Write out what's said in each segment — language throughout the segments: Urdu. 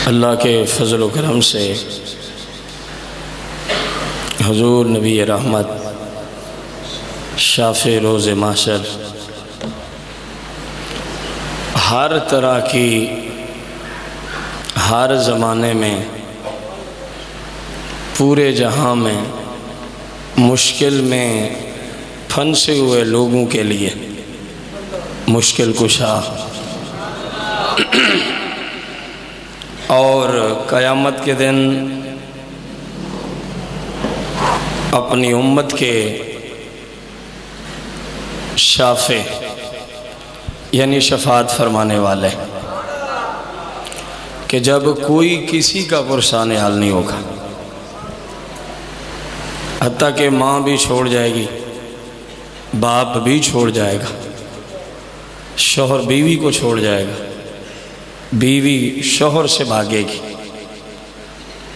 اللہ کے فضل و کرم سے حضور نبی رحمت شافع روز محشر ہر طرح کی ہر زمانے میں پورے جہاں میں مشکل میں پھنسے ہوئے لوگوں کے لیے مشکل کشا اور قیامت کے دن اپنی امت کے شافع یعنی شفاعت فرمانے والے کہ جب کوئی کسی کا پرسان حال نہیں ہوگا، حتیٰ کہ ماں بھی چھوڑ جائے گی، باپ بھی چھوڑ جائے گا، شوہر بیوی کو چھوڑ جائے گا، بیوی شوہر سے بھاگے گی،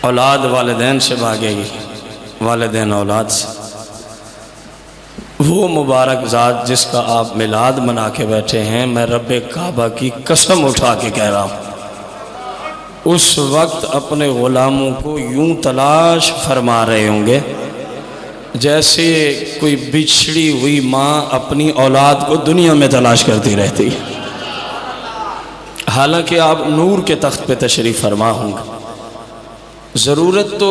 اولاد والدین سے بھاگے گی، والدین اولاد سے۔ وہ مبارک ذات جس کا آپ میلاد منا کے بیٹھے ہیں، میں رب کعبہ کی قسم اٹھا کے کہہ رہا ہوں، اس وقت اپنے غلاموں کو یوں تلاش فرما رہے ہوں گے جیسے کوئی بچھڑی ہوئی ماں اپنی اولاد کو دنیا میں تلاش کرتی رہتی ہے، حالانکہ آپ نور کے تخت پہ تشریف فرما ہوں گے۔ ضرورت تو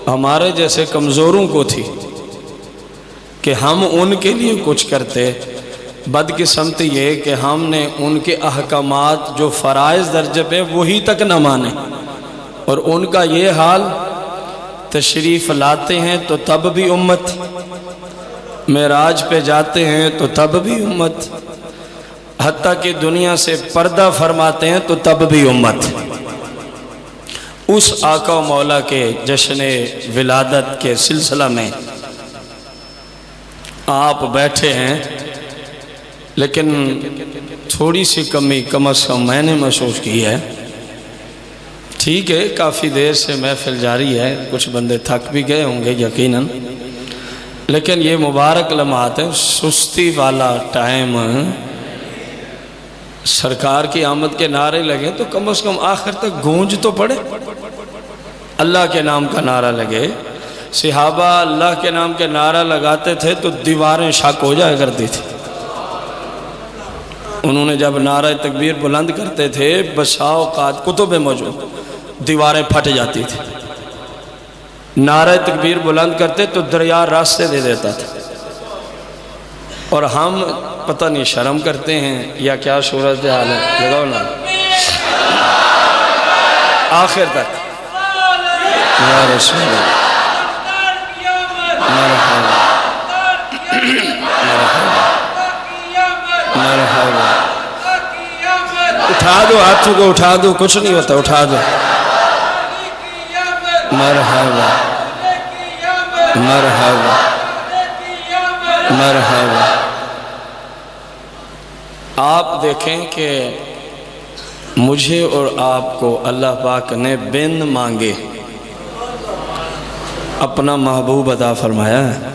ہمارے جیسے کمزوروں کو تھی کہ ہم ان کے لیے کچھ کرتے، بدقسمتی یہ کہ ہم نے ان کے احکامات جو فرائض درجے پہ وہی تک نہ مانے، اور ان کا یہ حال تشریف لاتے ہیں تو تب بھی امت، معراج پہ جاتے ہیں تو تب بھی امت، حتیٰ کہ دنیا سے پردہ فرماتے ہیں تو تب بھی امت۔ اس آقا و مولا کے جشن ولادت کے سلسلہ میں آپ بیٹھے ہیں، لیکن تھوڑی سی کمی کم از کم میں نے محسوس کی ہے۔ ٹھیک ہے، کافی دیر سے محفل جاری ہے، کچھ بندے تھک بھی گئے ہوں گے یقیناً، لیکن یہ مبارک لمحات ہیں، سستی والا ٹائم۔ سرکار کی آمد کے نعرے لگے تو کم از کم آخر تک گونج تو پڑے، اللہ کے نام کا نعرہ لگے۔ صحابہ اللہ کے نام کے نعرہ لگاتے تھے تو دیواریں شک ہو جایا کرتی تھی۔ انہوں نے جب نعرہ تکبیر بلند کرتے تھے، بسا اوقات کتب میں موجود دیواریں پھٹ جاتی تھی۔ نعرہ تکبیر بلند کرتے تو دریا راستے دے دیتا تھا، اور ہم پتہ نہیں شرم کرتے ہیں یا کیا صورت حال ہے، لگاؤ نا آخر تک یا رسول اللہ، مرحبا مرحبا مرحبا۔ اٹھا دو ہاتھوں کو، اٹھا دو، کچھ نہیں ہوتا، اٹھا دو۔ مرحبا مرحبا مرحبا۔ آپ دیکھیں کہ مجھے اور آپ کو اللہ پاک نے بن مانگے اپنا محبوب عطا فرمایا ہے،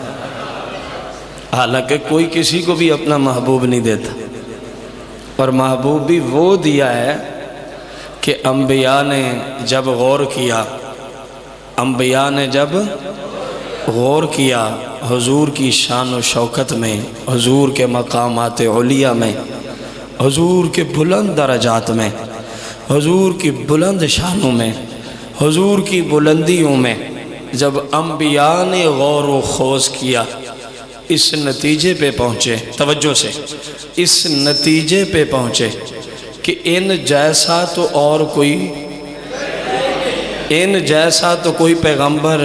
حالانکہ کوئی کسی کو بھی اپنا محبوب نہیں دیتا، اور محبوب بھی وہ دیا ہے کہ انبیاء نے جب غور کیا، انبیاء نے جب غور کیا حضور کی شان و شوکت میں، حضور کے مقامات علیہ میں، حضور کے بلند درجات میں، حضور کی بلند شانوں میں، حضور کی بلندیوں میں، جب انبیاء نے غور و خوض کیا، اس نتیجے پہ پہنچے، توجہ سے اس نتیجے پہ پہنچے کہ ان جیسا تو اور کوئی، ان جیسا تو کوئی پیغمبر،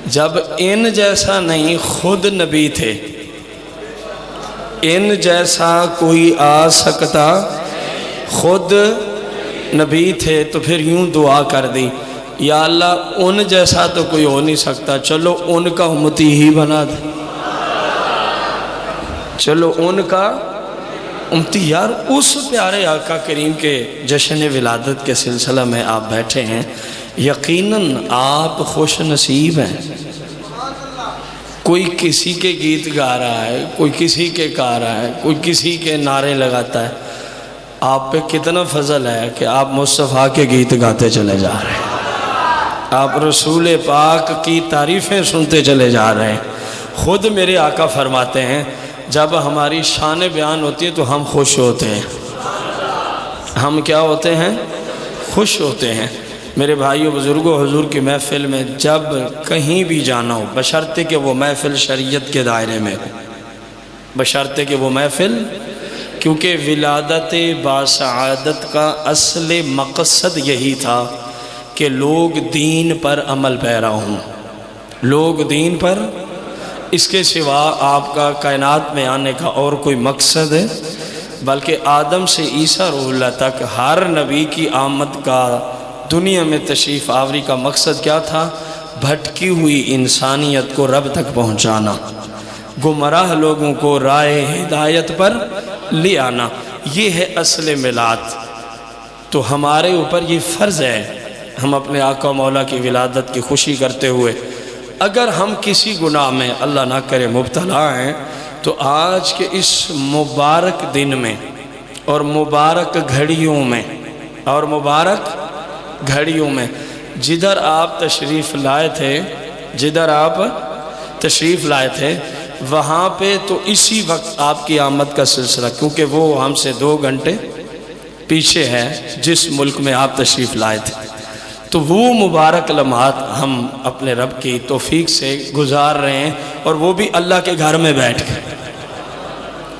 جب ان جیسا نہیں خود نبی تھے، ان جیسا کوئی آ سکتا خود نبی تھے، تو پھر یوں دعا کر دی، یا اللہ ان جیسا تو کوئی ہو نہیں سکتا، چلو ان کا امتی ہی بنا دے، چلو ان کا امتی۔ یار اس پیارے آقا کریم کے جشن ولادت کے سلسلہ میں آپ بیٹھے ہیں، یقیناً آپ خوش نصیب ہیں۔ کوئی کسی کے گیت گا رہا ہے، کوئی کسی کے گا رہا ہے، کوئی کسی کے نعرے لگاتا ہے، آپ پہ کتنا فضل ہے کہ آپ مصطفیٰ کے گیت گاتے چلے جا رہے ہیں، آپ رسول پاک کی تعریفیں سنتے چلے جا رہے ہیں۔ خود میرے آقا فرماتے ہیں جب ہماری شان بیان ہوتی ہے تو ہم خوش ہوتے ہیں۔ ہم کیا ہوتے ہیں؟ خوش ہوتے ہیں۔ میرے بھائیوں بزرگوں، حضور کی محفل میں جب کہیں بھی جانا ہو، بشرطے کہ وہ محفل شریعت کے دائرے میں ہو، بشرطے کہ وہ محفل، کیونکہ ولادت باسعادت کا اصل مقصد یہی تھا کہ لوگ دین پر عمل پیرا ہوں، لوگ دین پر، اس کے سوا آپ کا کائنات میں آنے کا اور کوئی مقصد ہے؟ بلکہ آدم سے عیسیٰ روح اللہ تک ہر نبی کی آمد کا، دنیا میں تشریف آوری کا مقصد کیا تھا؟ بھٹکی ہوئی انسانیت کو رب تک پہنچانا، گمراہ لوگوں کو راہ ہدایت پر لے آنا۔ یہ ہے اصل میلاد۔ تو ہمارے اوپر یہ فرض ہے، ہم اپنے آقا مولا کی ولادت کی خوشی کرتے ہوئے اگر ہم کسی گناہ میں اللہ نہ کرے مبتلا ہیں تو آج کے اس مبارک دن میں اور مبارک گھڑیوں میں اور مبارک گھڑیوں میں جدھر آپ تشریف لائے تھے، جدھر آپ تشریف لائے تھے وہاں پہ تو اسی وقت آپ کی آمد کا سلسلہ، کیونکہ وہ ہم سے 2 گھنٹے پیچھے ہے جس ملک میں آپ تشریف لائے تھے، تو وہ مبارک لمحات ہم اپنے رب کی توفیق سے گزار رہے ہیں، اور وہ بھی اللہ کے گھر میں بیٹھ کے۔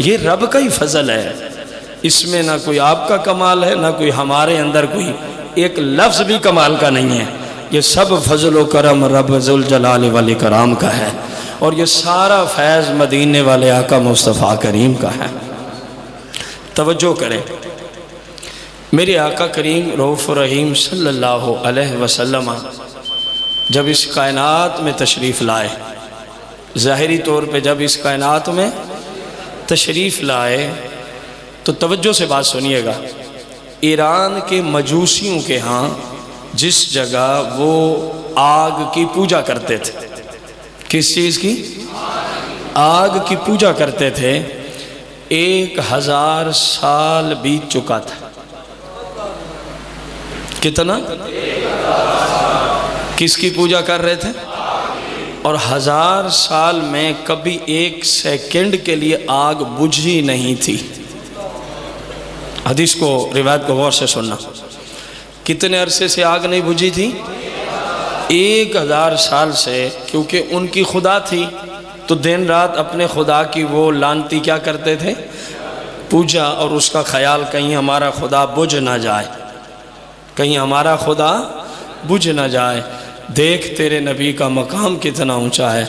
یہ رب کا ہی فضل ہے، اس میں نہ کوئی آپ کا کمال ہے، نہ کوئی ہمارے اندر کوئی ایک لفظ بھی کمال کا نہیں ہے، یہ سب فضل و کرم رب ذوالجلال والاکرام کا ہے، اور یہ سارا فیض مدینے والے آقا مصطفیٰ کریم کا ہے۔ توجہ کریں، میرے آقا کریم رؤوف الرحیم صلی اللہ علیہ وسلم جب اس کائنات میں تشریف لائے، ظاہری طور پہ جب اس کائنات میں تشریف لائے تو توجہ سے بات سنیے گا، ایران کے مجوسیوں کے ہاں جس جگہ وہ آگ کی پوجا کرتے تھے، کس چیز کی؟ آگ کی پوجا کرتے تھے، 1000 سال بیت چکا تھا۔ کتنا؟ کس کی پوجا کر رہے تھے؟ اور 1000 سال میں کبھی 1 سیکنڈ کے لیے آگ بجھی نہیں تھی۔ حدیث کو، روایت کو غور سے سننا، کتنے عرصے سے آگ نہیں بجھی تھی؟ 1000 سال سے، کیونکہ ان کی خدا تھی تو دن رات اپنے خدا کی وہ لانتی کیا کرتے تھے؟ پوجا، اور اس کا خیال کہیں ہمارا خدا بجھ نہ جائے، کہیں ہمارا خدا بجھ نہ جائے۔ دیکھ تیرے نبی کا مقام کتنا اونچا ہے،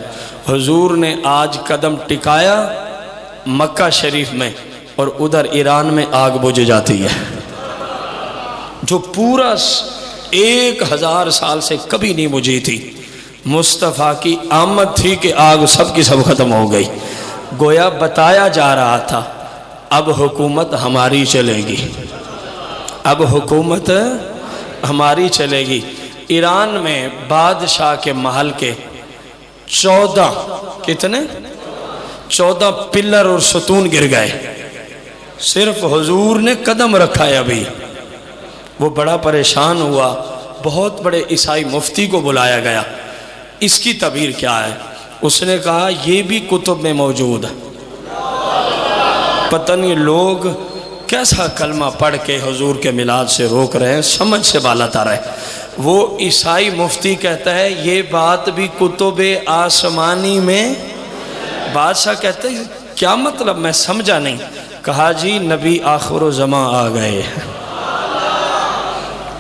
حضور نے آج قدم ٹکایا مکہ شریف میں اور ادھر ایران میں آگ بجھ جاتی ہے، جو پورا 1000 سال سے کبھی نہیں بجھی تھی۔ مصطفیٰ کی آمد تھی کہ آگ سب کی سب ختم ہو گئی۔ گویا بتایا جا رہا تھا اب حکومت ہماری چلے گی، اب حکومت ہماری چلے گی۔ ایران میں بادشاہ کے محل کے 14 کتنے؟ 14 پلر اور ستون گر گئے، صرف حضور نے قدم رکھا ہے ابھی۔ وہ بڑا پریشان ہوا، بہت بڑے عیسائی مفتی کو بلایا گیا، اس کی تعبیر کیا ہے؟ اس نے کہا یہ بھی کتب میں موجود ہے، پتہ نہیں لوگ کیسا کلمہ پڑھ کے حضور کے میلاد سے روک رہے ہیں، سمجھ سے بالا تر ہے۔ وہ عیسائی مفتی کہتا ہے یہ بات بھی کتب آسمانی میں، بادشاہ کہتے ہیں کیا مطلب؟ میں سمجھا نہیں۔ کہا جی نبی آخر و زمان آ گئے،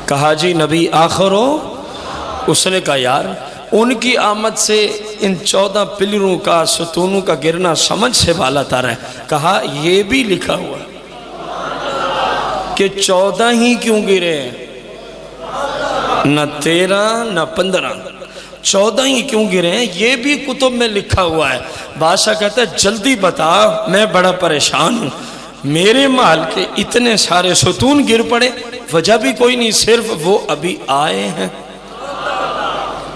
کہا جی نبی آخر و، اس نے کہا یار ان کی آمد سے ان 14 پلروں کا، ستونوں کا گرنا سمجھ سے بالا تر ہے۔ کہا یہ بھی لکھا ہوا کہ 14 ہی کیوں گرے، نہ 13 نہ 15، 14 ہی کیوں گرے ہیں، یہ بھی کتب میں لکھا ہوا ہے۔ بادشاہ کہتا ہے جلدی بتا، میں بڑا پریشان ہوں، میرے محل کے اتنے سارے ستون گر پڑے، وجہ بھی کوئی نہیں، صرف وہ ابھی آئے ہیں،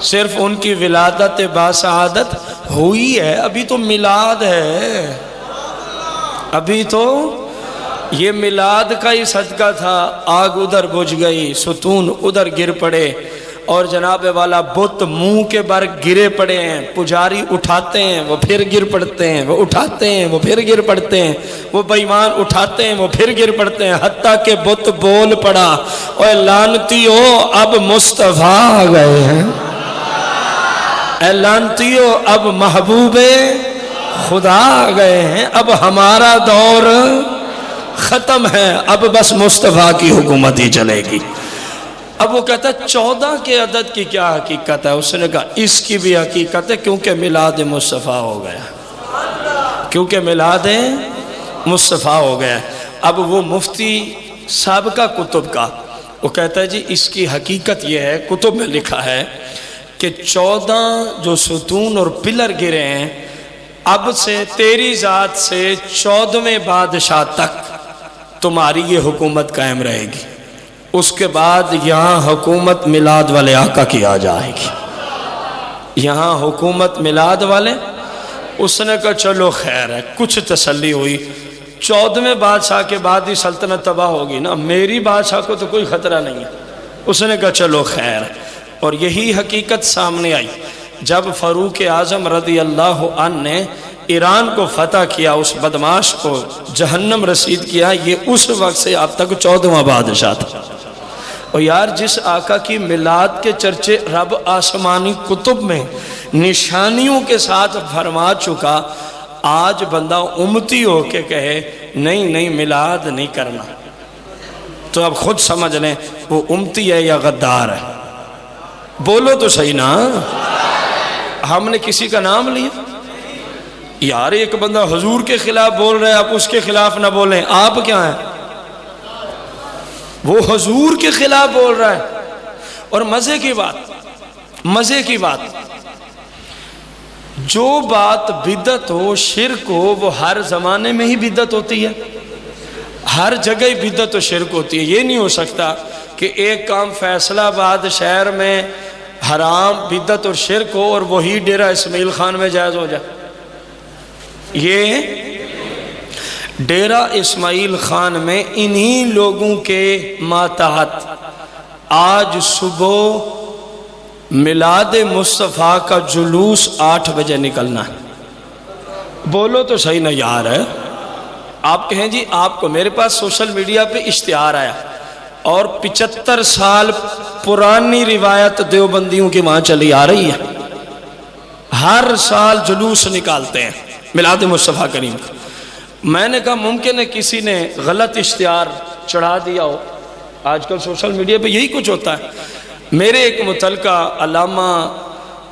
صرف ان کی ولادت باسعادت ہوئی ہے، ابھی تو میلاد ہے، ابھی تو یہ میلاد کا ہی صدقہ تھا، آگ ادھر بجھ گئی، ستون ادھر گر پڑے، اور جناب والا بت منہ کے بر گرے پڑے ہیں، پجاری اٹھاتے ہیں وہ پھر گر پڑتے ہیں، وہ اٹھاتے ہیں وہ پھر گر پڑتے ہیں، وہ بے ایمان اٹھاتے ہیں وہ پھر گر پڑتے ہیں، حتیٰ کہ بت بول پڑا، اے لعنتیو اب مصطفیٰ آ گئے ہیں، اے لعنتیو اب محبوب خدا آ گئے ہیں، اب ہمارا دور ختم ہے، اب بس مصطفیٰ کی حکومت ہی چلے گی۔ اب وہ کہتا ہے 14 کے عدد کی کیا حقیقت ہے؟ اس نے کہا اس کی بھی حقیقت ہے، کیونکہ میلاد مصطفیٰ ہو گیا، کیونکہ میلاد مصطفیٰ ہو گیا۔ اب وہ مفتی سابقہ کتب کا وہ کہتا ہے جی اس کی حقیقت یہ ہے، کتب میں لکھا ہے کہ 14 جو ستون اور پلر گرے ہیں، اب سے تیری ذات سے 14ویں بادشاہ تک تمہاری یہ حکومت قائم رہے گی، اس کے بعد یہاں حکومت میلاد والے آقا کی آ جائے گی، یہاں حکومت میلاد والے۔ اس نے کہا چلو خیر ہے، کچھ تسلی ہوئی، 14ویں بادشاہ کے بعد ہی سلطنت تباہ ہوگی نا، میری بادشاہ کو تو کوئی خطرہ نہیں ہے۔ اس نے کہا چلو خیر ہے، اور یہی حقیقت سامنے آئی جب فاروق اعظم رضی اللہ عنہ نے ایران کو فتح کیا، اس بدماش کو جہنم رسید کیا، یہ اس وقت سے اب تک 14واں بادشاہ تھا۔ اور یار جس آقا کی میلاد کے چرچے رب آسمانی کتب میں نشانیوں کے ساتھ فرما چکا، آج بندہ امتی ہو کے کہے نہیں نہیں میلاد نہیں کرنا، تو اب خود سمجھ لیں وہ امتی ہے یا غدار ہے۔ بولو تو صحیح نا، ہم نے کسی کا نام لیا؟ یار ایک بندہ حضور کے خلاف بول رہے ہیں، آپ اس کے خلاف نہ بولیں، آپ کیا ہیں؟ وہ حضور کے خلاف بول رہا ہے۔ اور مزے کی بات جو بات بدعت ہو، شرک ہو، وہ ہر زمانے میں ہی بدعت ہوتی ہے، ہر جگہ ہی بدعت و شرک ہوتی ہے۔ یہ نہیں ہو سکتا کہ ایک کام فیصلہ آباد شہر میں حرام بدعت اور شرک ہو اور وہی ڈیرہ اسماعیل خان میں جائز ہو جائے۔ یہ ڈیرہ اسماعیل خان میں انہی لوگوں کے ماتحت آج صبح میلاد مصطفیٰ کا جلوس 8 بجے نکلنا ہے۔ بولو تو صحیح نہ یار ہے۔ آپ کہیں جی آپ کو، میرے پاس سوشل میڈیا پہ اشتہار آیا اور 75 سال پرانی روایت دیوبندیوں کی وہاں چلی آ رہی ہے، ہر سال جلوس نکالتے ہیں میلاد مصطفیٰ کریم کا۔ میں نے کہا ممکن ہے کسی نے غلط اشتہار چڑھا دیا ہو، آج کل سوشل میڈیا پہ یہی کچھ ہوتا ہے۔ میرے ایک متعلقہ علامہ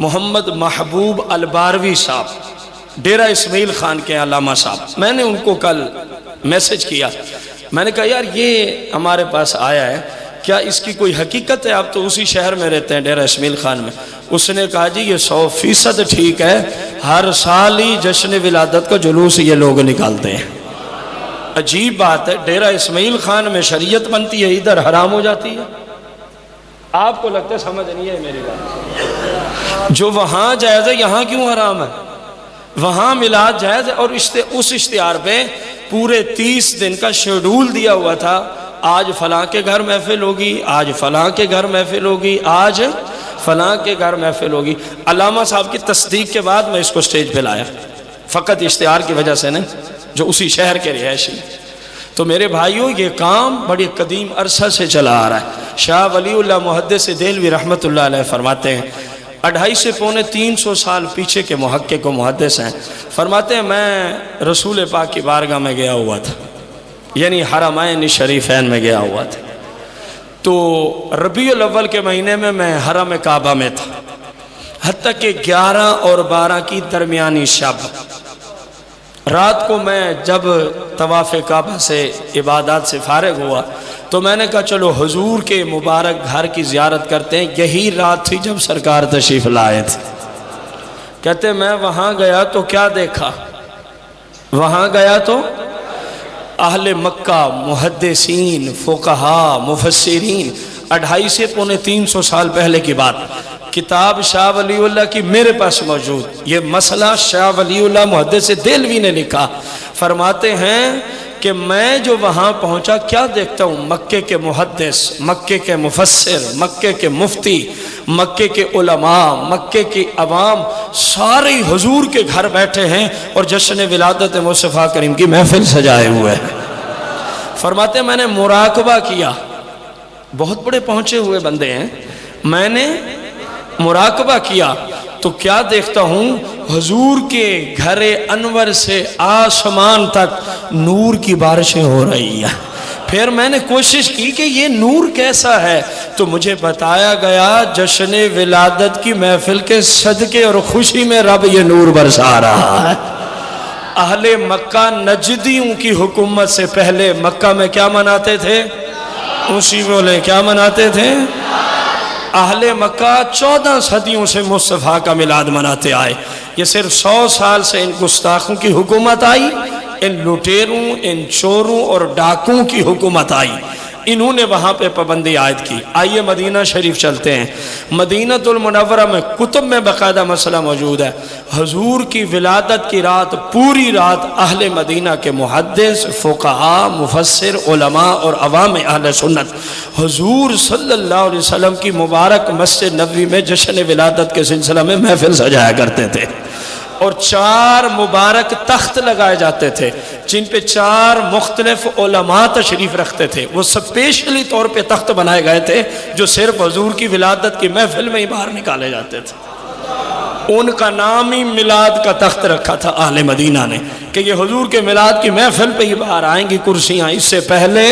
محمد محبوب الباروی صاحب ڈیرہ اسماعیل خان کے علامہ صاحب، میں نے ان کو کل میسج کیا، میں نے کہا یار یہ ہمارے پاس آیا ہے، کیا اس کی کوئی حقیقت ہے؟ آپ تو اسی شہر میں رہتے ہیں ڈیرہ اسماعیل خان میں۔ اس نے کہا جی یہ 100% ٹھیک ہے، ہر سال ہی جشن ولادت کا جلوس یہ لوگ نکالتے ہیں۔ عجیب بات ہے، ڈیرہ اسماعیل خان میں شریعت بنتی ہے، ادھر حرام ہو جاتی ہے۔ آپ کو لگتا ہے سمجھ نہیں ہے میری بات، جو وہاں جائز ہے یہاں کیوں حرام ہے؟ وہاں میلاد جائز ہے، اور اس اشتہار پہ پورے 30 دن کا شیڈول دیا ہوا تھا، آج فلاں کے گھر محفل ہوگی، آج فلاں کے گھر محفل ہوگی، آج فلاں کے گھر محفل ہوگی۔ علامہ صاحب کی تصدیق کے بعد میں اس کو سٹیج پہ لایا، فقط اشتہار کی وجہ سے نہیں، جو اسی شہر کے رہائشی۔ تو میرے بھائیوں یہ کام بڑی قدیم عرصہ سے چلا آ رہا ہے۔ شاہ ولی اللہ محدث دہلوی رحمۃ اللہ علیہ فرماتے ہیں، 250 سے 350 سال پیچھے کے محقق و محدث ہیں، فرماتے ہیں میں رسول پاک کی بارگاہ میں گیا ہوا تھا، یعنی حرمین شریفین میں گیا ہوا تھا، تو ربیع الاول کے مہینے میں میں حرم کعبہ میں تھا، حتیٰ کہ 11 اور 12 کی درمیانی شب، رات کو میں جب طواف کعبہ سے عبادات سے فارغ ہوا تو میں نے کہا چلو حضور کے مبارک گھر کی زیارت کرتے ہیں۔ یہی رات تھی جب سرکار تشریف لائے تھے۔ کہتے ہیں میں وہاں گیا تو کیا دیکھا؟ وہاں گیا تو اہل مکہ، محدثین، فقہا، مفسرین، 250 سے 350 سال پہلے کی بات، کتاب شاہ ولی اللہ کی میرے پاس موجود، یہ مسئلہ شاہ ولی اللہ محدث دہلوی نے لکھا، فرماتے ہیں کہ میں جو وہاں پہنچا کیا دیکھتا ہوں، مکے کے محدث، مکے کے مفسر، مکے کے مفتی، مکے کے علماء، مکے کی عوام سارے حضور کے گھر بیٹھے ہیں اور جشن ولادت مصطفیٰ کریم کی محفل سجائے ہوئے ہیں۔ فرماتے ہیں میں نے مراقبہ کیا، بہت بڑے پہنچے ہوئے بندے ہیں، میں نے مراقبہ کیا تو کیا دیکھتا ہوں، حضور کے گھر انور سے آسمان تک نور کی بارشیں ہو رہی ہیں۔ پھر میں نے کوشش کی کہ یہ نور کیسا ہے، تو مجھے بتایا گیا جشن ولادت کی محفل کے صدقے اور خوشی میں رب یہ نور برسا رہا ہے۔ اہل مکہ نجدیوں کی حکومت سے پہلے مکہ میں کیا مناتے تھے؟ اسی بولے کیا مناتے تھے؟ اہل مکہ 14 صدیوں سے مصطفیٰ کا میلاد مناتے آئے۔ یہ صرف 100 سال سے ان گستاخوں کی حکومت آئی، ان لٹیروں، ان چوروں اور ڈاکوں کی حکومت آئی، انہوں نے وہاں پہ پابندی عائد کی۔ آئیے مدینہ شریف چلتے ہیں۔ مدینہ المنورہ میں کتب میں باقاعدہ مسئلہ موجود ہے، حضور کی ولادت کی رات پوری رات اہل مدینہ کے محدث، فقہاء، مفسر، علماء اور عوام اہل سنت حضور صلی اللہ علیہ وسلم کی مبارک مسجد نبوی میں جشن ولادت کے سلسلہ میں محفل سجایا کرتے تھے، اور 4 مبارک تخت لگائے جاتے تھے جن پہ 4 مختلف علماء تشریف رکھتے تھے۔ وہ سپیشلی طور پہ تخت بنائے گئے تھے جو صرف حضور کی ولادت کی محفل میں ہی باہر نکالے جاتے تھے۔ ان کا نام ہی میلاد کا تخت رکھا تھا اہل مدینہ نے کہ یہ حضور کے میلاد کی محفل پہ ہی باہر آئیں گی کرسیاں۔ اس سے پہلے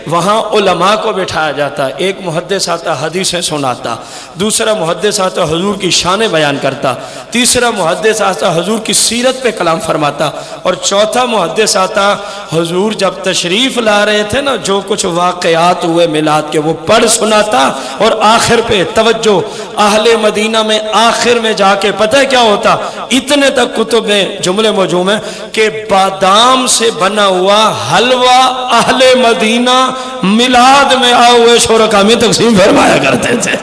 وہاں علماء کو بٹھایا جاتا، ایک محدث آتا حدیثیں سناتا، دوسرا محدث آتا حضور کی شان بیان کرتا، تیسرا محدث آتا حضور کی سیرت پہ کلام فرماتا، اور چوتھا محدث آتا حضور جب تشریف لا رہے تھے نا جو کچھ واقعات ہوئے میلاد کے وہ پڑھ سناتا، اور آخر پہ توجہ اہل مدینہ میں آخر میں جا کے پتہ کیا ہوتا، اتنے تک کتب میں جملے موجود ہیں کہ بادام سے بنا ہوا حلوہ اہل مدینہ میلاد میں آئے ہوئے شرکا میں تقسیم فرمایا کرتے تھے۔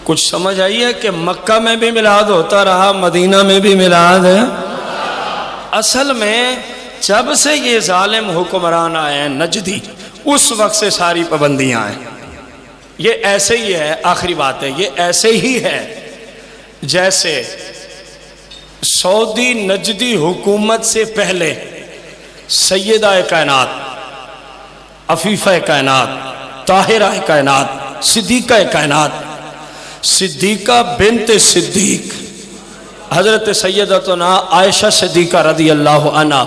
کچھ سمجھ آئی ہے کہ مکہ میں بھی میلاد ہوتا رہا، مدینہ میں بھی میلاد ہے۔ اصل میں جب سے یہ ظالم حکمران آئے ہیں نجدی، اس وقت سے ساری پابندیاں ہیں۔ یہ ایسے ہی ہے، آخری بات ہے، یہ ایسے ہی ہے جیسے سعودی نجدی حکومت سے پہلے سیدہ کائنات، عفیفہ کائنات، طاہرہ کائنات، صدیقہ کائنات، صدیقہ بنت صدیق حضرت سیدتنا عائشہ صدیقہ رضی اللہ عنہ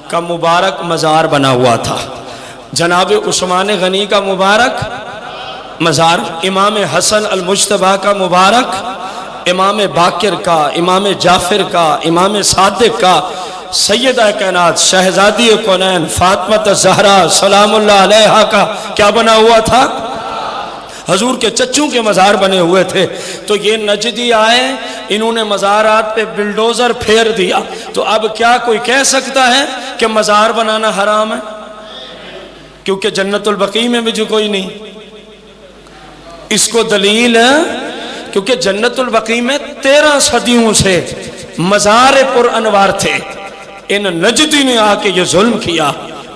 کا مبارک مزار بنا ہوا تھا، جناب عثمان غنی کا مبارک مزار، امام حسن المجتبیٰ کا مبارک، امام باقر کا، امام جعفر کا، امام صادق کا، سیدہ کائنات شہزادی کونین فاطمہ الزہرا سلام اللہ علیہا کا کیا بنا ہوا تھا؟ حضور کے چچوں کے مزار بنے ہوئے تھے۔ تو یہ نجدی آئے، انہوں نے مزارات پہ بلڈوزر پھیر دیا، تو اب کیا کوئی کہہ سکتا ہے کہ مزار بنانا حرام ہے؟ کیونکہ جنت البقیع میں بھی جو کوئی نہیں، اس کو دلیل ہے کیونکہ جنت البقیع میں 13 صدیوں سے مزار پر انوار تھے، ان نجدی نے آ کے یہ ظلم کیا۔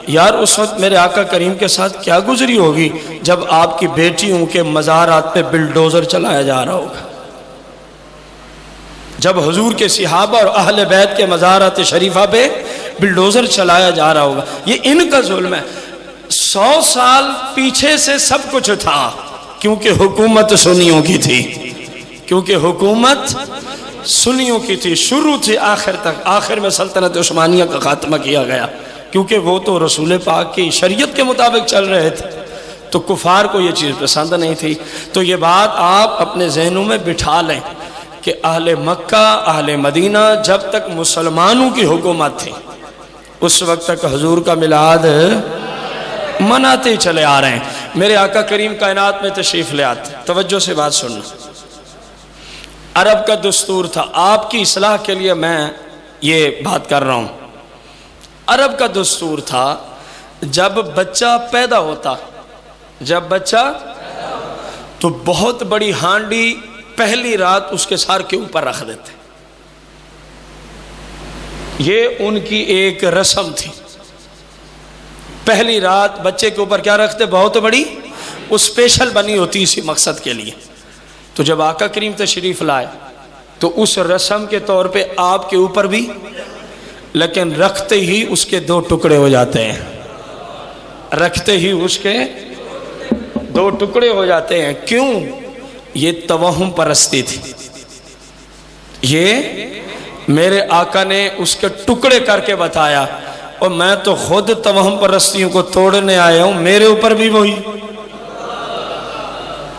یار اس وقت میرے آقا کریم کے ساتھ کیا گزری ہوگی جب آپ کی بیٹیوں کے مزارات پہ بلڈوزر چلایا جا رہا ہوگا، جب حضور کے صحابہ اور اہل بیت کے مزارات شریفہ پہ بلڈوزر چلایا جا رہا ہوگا۔ یہ ان کا ظلم ہے۔ 100 سال پیچھے سے سب کچھ تھا کیونکہ حکومت سنیوں کی تھی، کیونکہ حکومت سنیوں کی تھی، شروع سے آخر تک۔ آخر میں سلطنت عثمانیہ کا خاتمہ کیا گیا کیونکہ وہ تو رسول پاک کی شریعت کے مطابق چل رہے تھے، تو کفار کو یہ چیز پسند نہیں تھی۔ تو یہ بات آپ اپنے ذہنوں میں بٹھا لیں کہ اہل مکہ، اہل مدینہ جب تک مسلمانوں کی حکومت تھی اس وقت تک حضور کا میلاد مناتے ہی چلے آ رہے ہیں۔ میرے آقا کریم کائنات میں تشریف لے آتے، توجہ سے بات سننا۔ عرب کا دستور تھا، آپ کی اصلاح کے لیے میں یہ بات کر رہا ہوں۔ عرب کا دستور تھا جب بچہ پیدا ہوتا جب بچہ تو بہت بڑی ہانڈی پہلی رات اس کے سر کے اوپر رکھ دیتے. یہ ان کی ایک رسم تھی. پہلی رات بچے کے اوپر کیا رکھتے؟ بہت بڑی، وہ اسپیشل بنی ہوتی اسی مقصد کے لیے. تو جب آقا کریم تشریف لائے تو اس رسم کے طور پہ آپ کے اوپر بھی، لیکن رکھتے ہی اس کے 2 ٹکڑے ہو جاتے ہیں. رکھتے ہی اس کے 2 ٹکڑے ہو جاتے ہیں. کیوں؟ یہ توہم پرستی تھی. یہ میرے آقا نے اس کے ٹکڑے کر کے بتایا، اور میں تو خود توہم پرستیوں کو توڑنے آیا ہوں، میرے اوپر بھی وہی.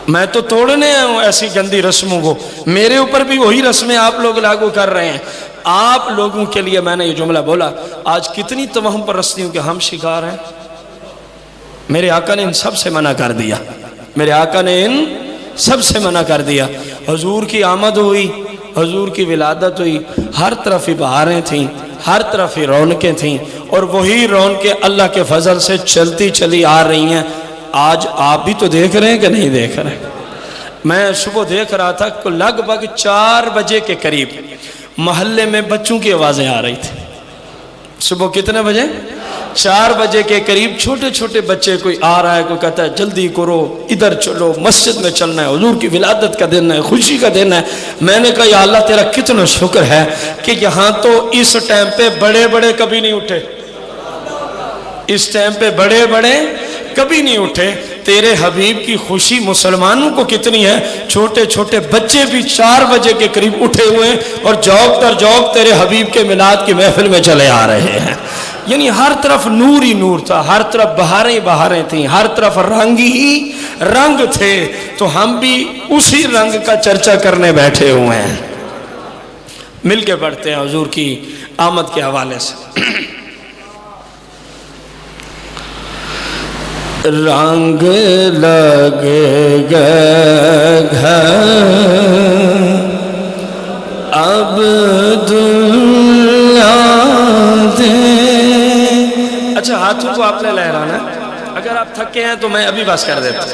میں تو توڑنے آیا ہوں ایسی گندی رسموں کو، میرے اوپر بھی وہی رسمیں آپ لوگ لاگو کر رہے ہیں. آپ لوگوں کے لیے میں نے یہ جملہ بولا. آج کتنی توہم پرستیوں کے ہم شکار ہیں. میرے آقا نے ان سب سے منع کر دیا. میرے آقا نے ان سب سے منع کر دیا. حضور کی آمد ہوئی، حضور کی ولادت ہوئی، ہر طرف ہی بہاریں تھیں، ہر طرف ہی رونقیں تھیں، اور وہی رونقیں اللہ کے فضل سے چلتی چلی آ رہی ہیں. آج آپ بھی تو دیکھ رہے ہیں کہ نہیں دیکھ رہے ہیں؟ میں صبح دیکھ رہا تھا کہ لگ بھگ 4 بجے کے قریب محلے میں بچوں کی آوازیں آ رہی تھی. صبح کتنے بجے؟ 4 بجے کے قریب چھوٹے چھوٹے بچے، کوئی آ رہا ہے، کوئی کہتا ہے جلدی کرو، ادھر چلو، مسجد میں چلنا ہے، حضور کی ولادت کا دن ہے، خوشی کا دن ہے. میں نے کہا یا اللہ تیرا کتنا شکر ہے کہ یہاں تو اس ٹائم پہ بڑے بڑے کبھی نہیں اٹھے. اس ٹائم پہ بڑے بڑے کبھی نہیں اٹھے. تیرے حبیب کی خوشی مسلمانوں کو کتنی ہے. چھوٹے چھوٹے بچے بھی 4 بجے کے قریب اٹھے ہوئے اور جوق در جوق تیرے حبیب کے میلاد کی محفل میں چلے آ رہے ہیں. یعنی ہر طرف نور ہی نور تھا، ہر طرف بہاریں بہاریں تھیں، ہر طرف رنگ ہی رنگ تھے. تو ہم بھی اسی رنگ کا چرچا کرنے بیٹھے ہوئے ہیں. مل کے پڑھتے ہیں حضور کی آمد کے حوالے سے. رنگ لگ گئے اب دنیا دے. اچھا ہاتھوں کو آپ نے لہرانا ہے. اگر آپ تھکے ہیں تو میں ابھی بس کر دیتا ہوں،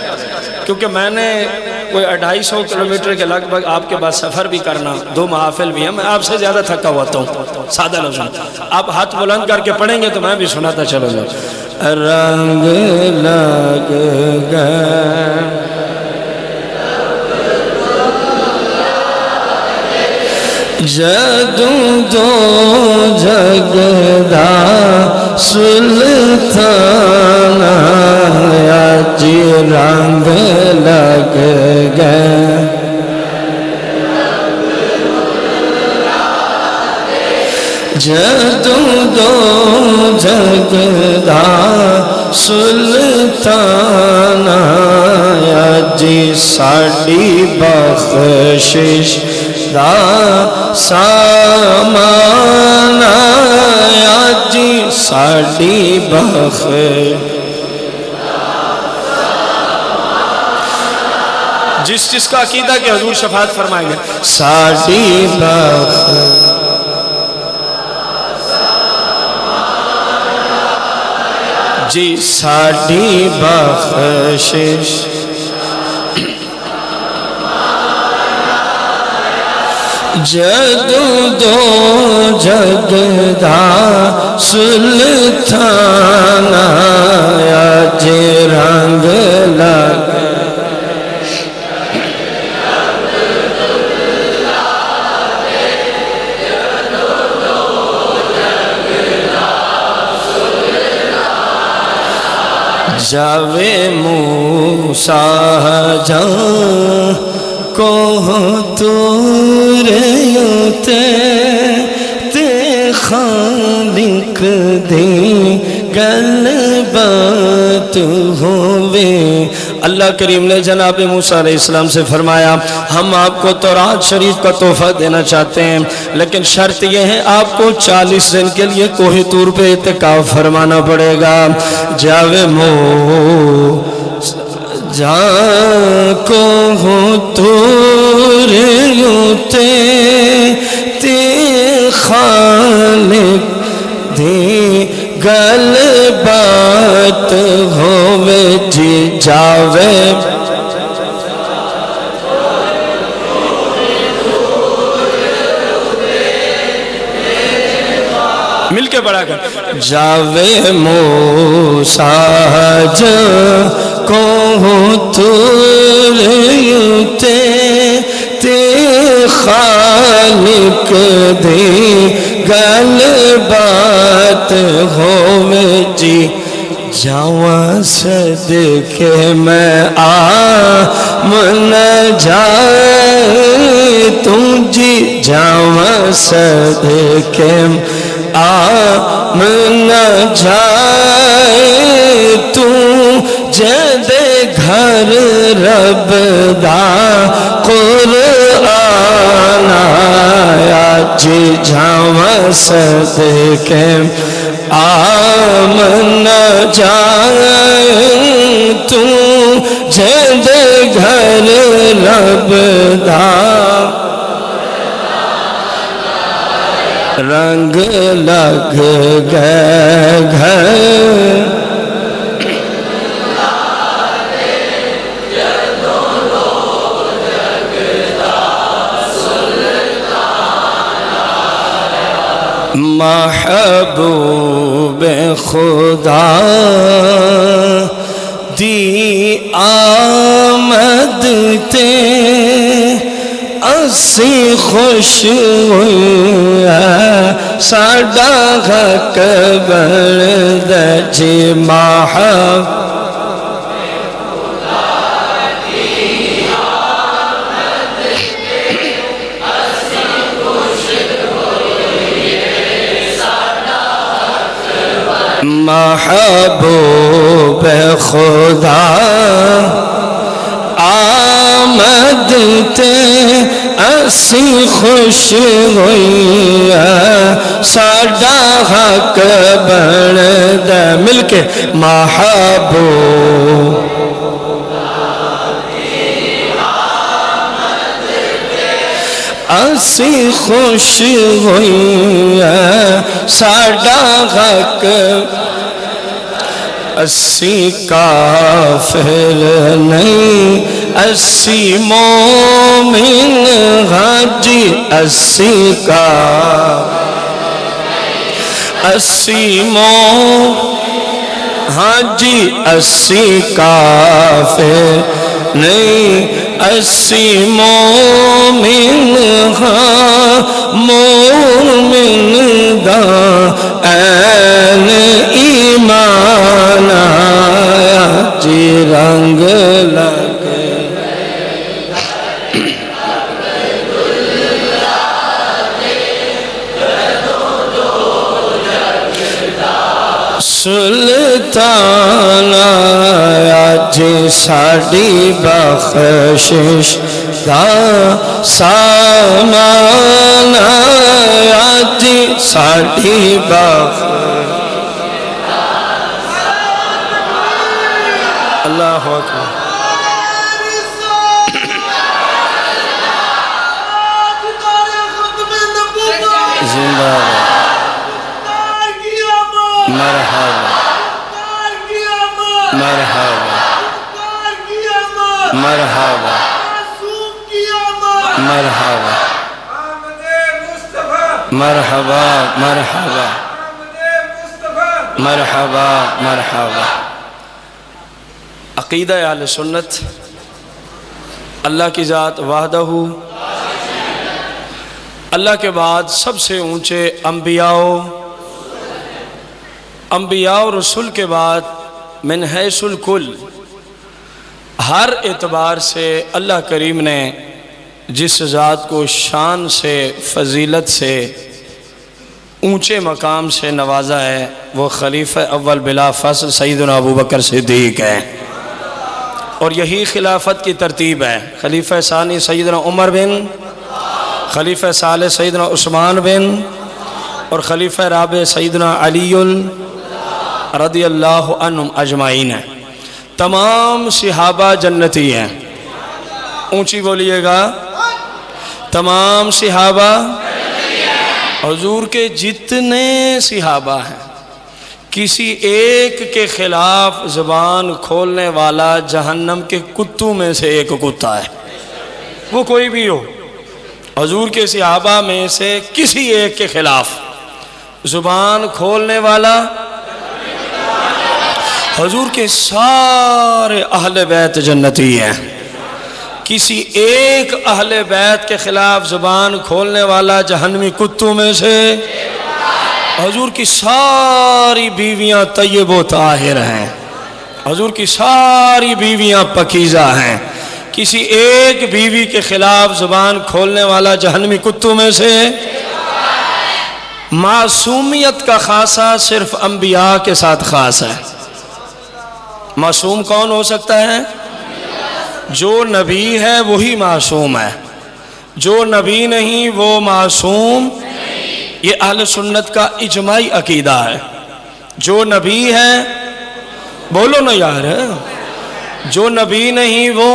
کیونکہ میں نے کوئی 250 کلومیٹر کے لگ بھگ آپ کے بعد سفر بھی کرنا، 2 محافل بھی ہیں. میں آپ سے زیادہ تھکا ہوتا ہوں. سادہ لفظ آپ ہاتھ بلند کر کے پڑھیں گے تو میں بھی سناتا چلوں گا. رنگ لگ گئے جدوں دو جگدا سلطان جی رنگ لگ گئے جدوں دو جگدا سلطان جی ساڈی بخشش دا سامان جی ساڈی بخشش. جس کا عقیدہ کہ حضور شفاعت فرمائیں گے ساڈی بخشش جی ساڈی بخشش جدوں دو جگدا سلطان جی رنگ لگ جاوے موسیٰ جان کو تورے تے خالق دی گل بات ہوئے. اللہ کریم نے جناب موسیٰ علیہ السلام سے فرمایا ہم آپ کو تورات شریف کا تحفہ دینا چاہتے ہیں، لیکن شرط یہ ہے آپ کو 40 دن کے لیے کوہ طور پہ اعتکاف فرمانا پڑے گا. جاوے جان کو تور تے خالق دی گل بات ہوئے جی جاوے جاوے مل کے بڑا کر جاوے موسیٰ جا کو تورتے تے خالق دے گل بات ہوئے جی جاواں صدقے میں آمن جائے تم جی جاواں صدقے میں آمن جائے تم جدے گھر رب دا قرآن آیا جی جاواں صدقے آمن جائے تم جدے گھر رب دا رنگ لگ گئے گھر محبوب خدا دی آمد تے اسی خوش ہوئی ساڈا حق بن جی محبوب محبوب خدا آمد تے اسی خوش ہوئی ساڈا حق بندا مل کے محبوب اسی خوش ہوئی ساڈا حق اسی کافر نہیں اسی مومن حاجی اسی حاجی اسی کافر نہیں اسی مومن مومن دا این ایمان آیا جی رنگ لگ سلطان آیا جی ساڑی بخشش دا سامان آیا جی ساڑی بخشش اللہ اکبر زندہ مرحبا مرحبا مرحبا مرحبا مرحبا مرحبا مرحبا مرحبا عقیدہ اہل سنت اللہ کی ذات وحدہ اللہ کے بعد سب سے اونچے انبیاء و رسول کے بعد من حیث الکل ہر اعتبار سے اللہ کریم نے جس ذات کو شان سے فضیلت سے اونچے مقام سے نوازا ہے وہ خلیفہ اول بلا فصل سیدنا ابوبکر صدیق ہے اور یہی خلافت کی ترتیب ہے خلیفہ ثانی سیدنا عمر بن خلیفہ ثالث سیدنا عثمان بن اور خلیفہ رابع سیدنا علی رضی اللہ عنہم اجمعین ہیں تمام صحابہ جنتی ہیں اونچی بولیے گا تمام صحابہ حضور کے جتنے صحابہ ہیں کسی ایک کے خلاف زبان کھولنے والا جہنم کے کتوں میں سے ایک کتا ہے، وہ کوئی بھی ہو۔ حضور کے صحابہ میں سے کسی ایک کے خلاف زبان کھولنے والا، حضور کے سارے اہل بیت جنتی ہیں، کسی ایک اہل بیت کے خلاف زبان کھولنے والا جہنمی کتوں میں سے، حضور کی ساری بیویاں طیب و طاہر ہیں، حضور کی ساری بیویاں پاکیزہ ہیں، کسی ایک بیوی کے خلاف زبان کھولنے والا جہنمی کتوں میں سے۔ معصومیت کا خاصہ صرف انبیاء کے ساتھ خاص ہے۔ معصوم کون ہو سکتا ہے؟ جو نبی ہے وہی معصوم ہے، جو نبی نہیں وہ معصوم۔ یہ اہل سنت کا اجماعی عقیدہ ہے، جو نبی ہے، بولو نا یار، جو نبی نہیں وہ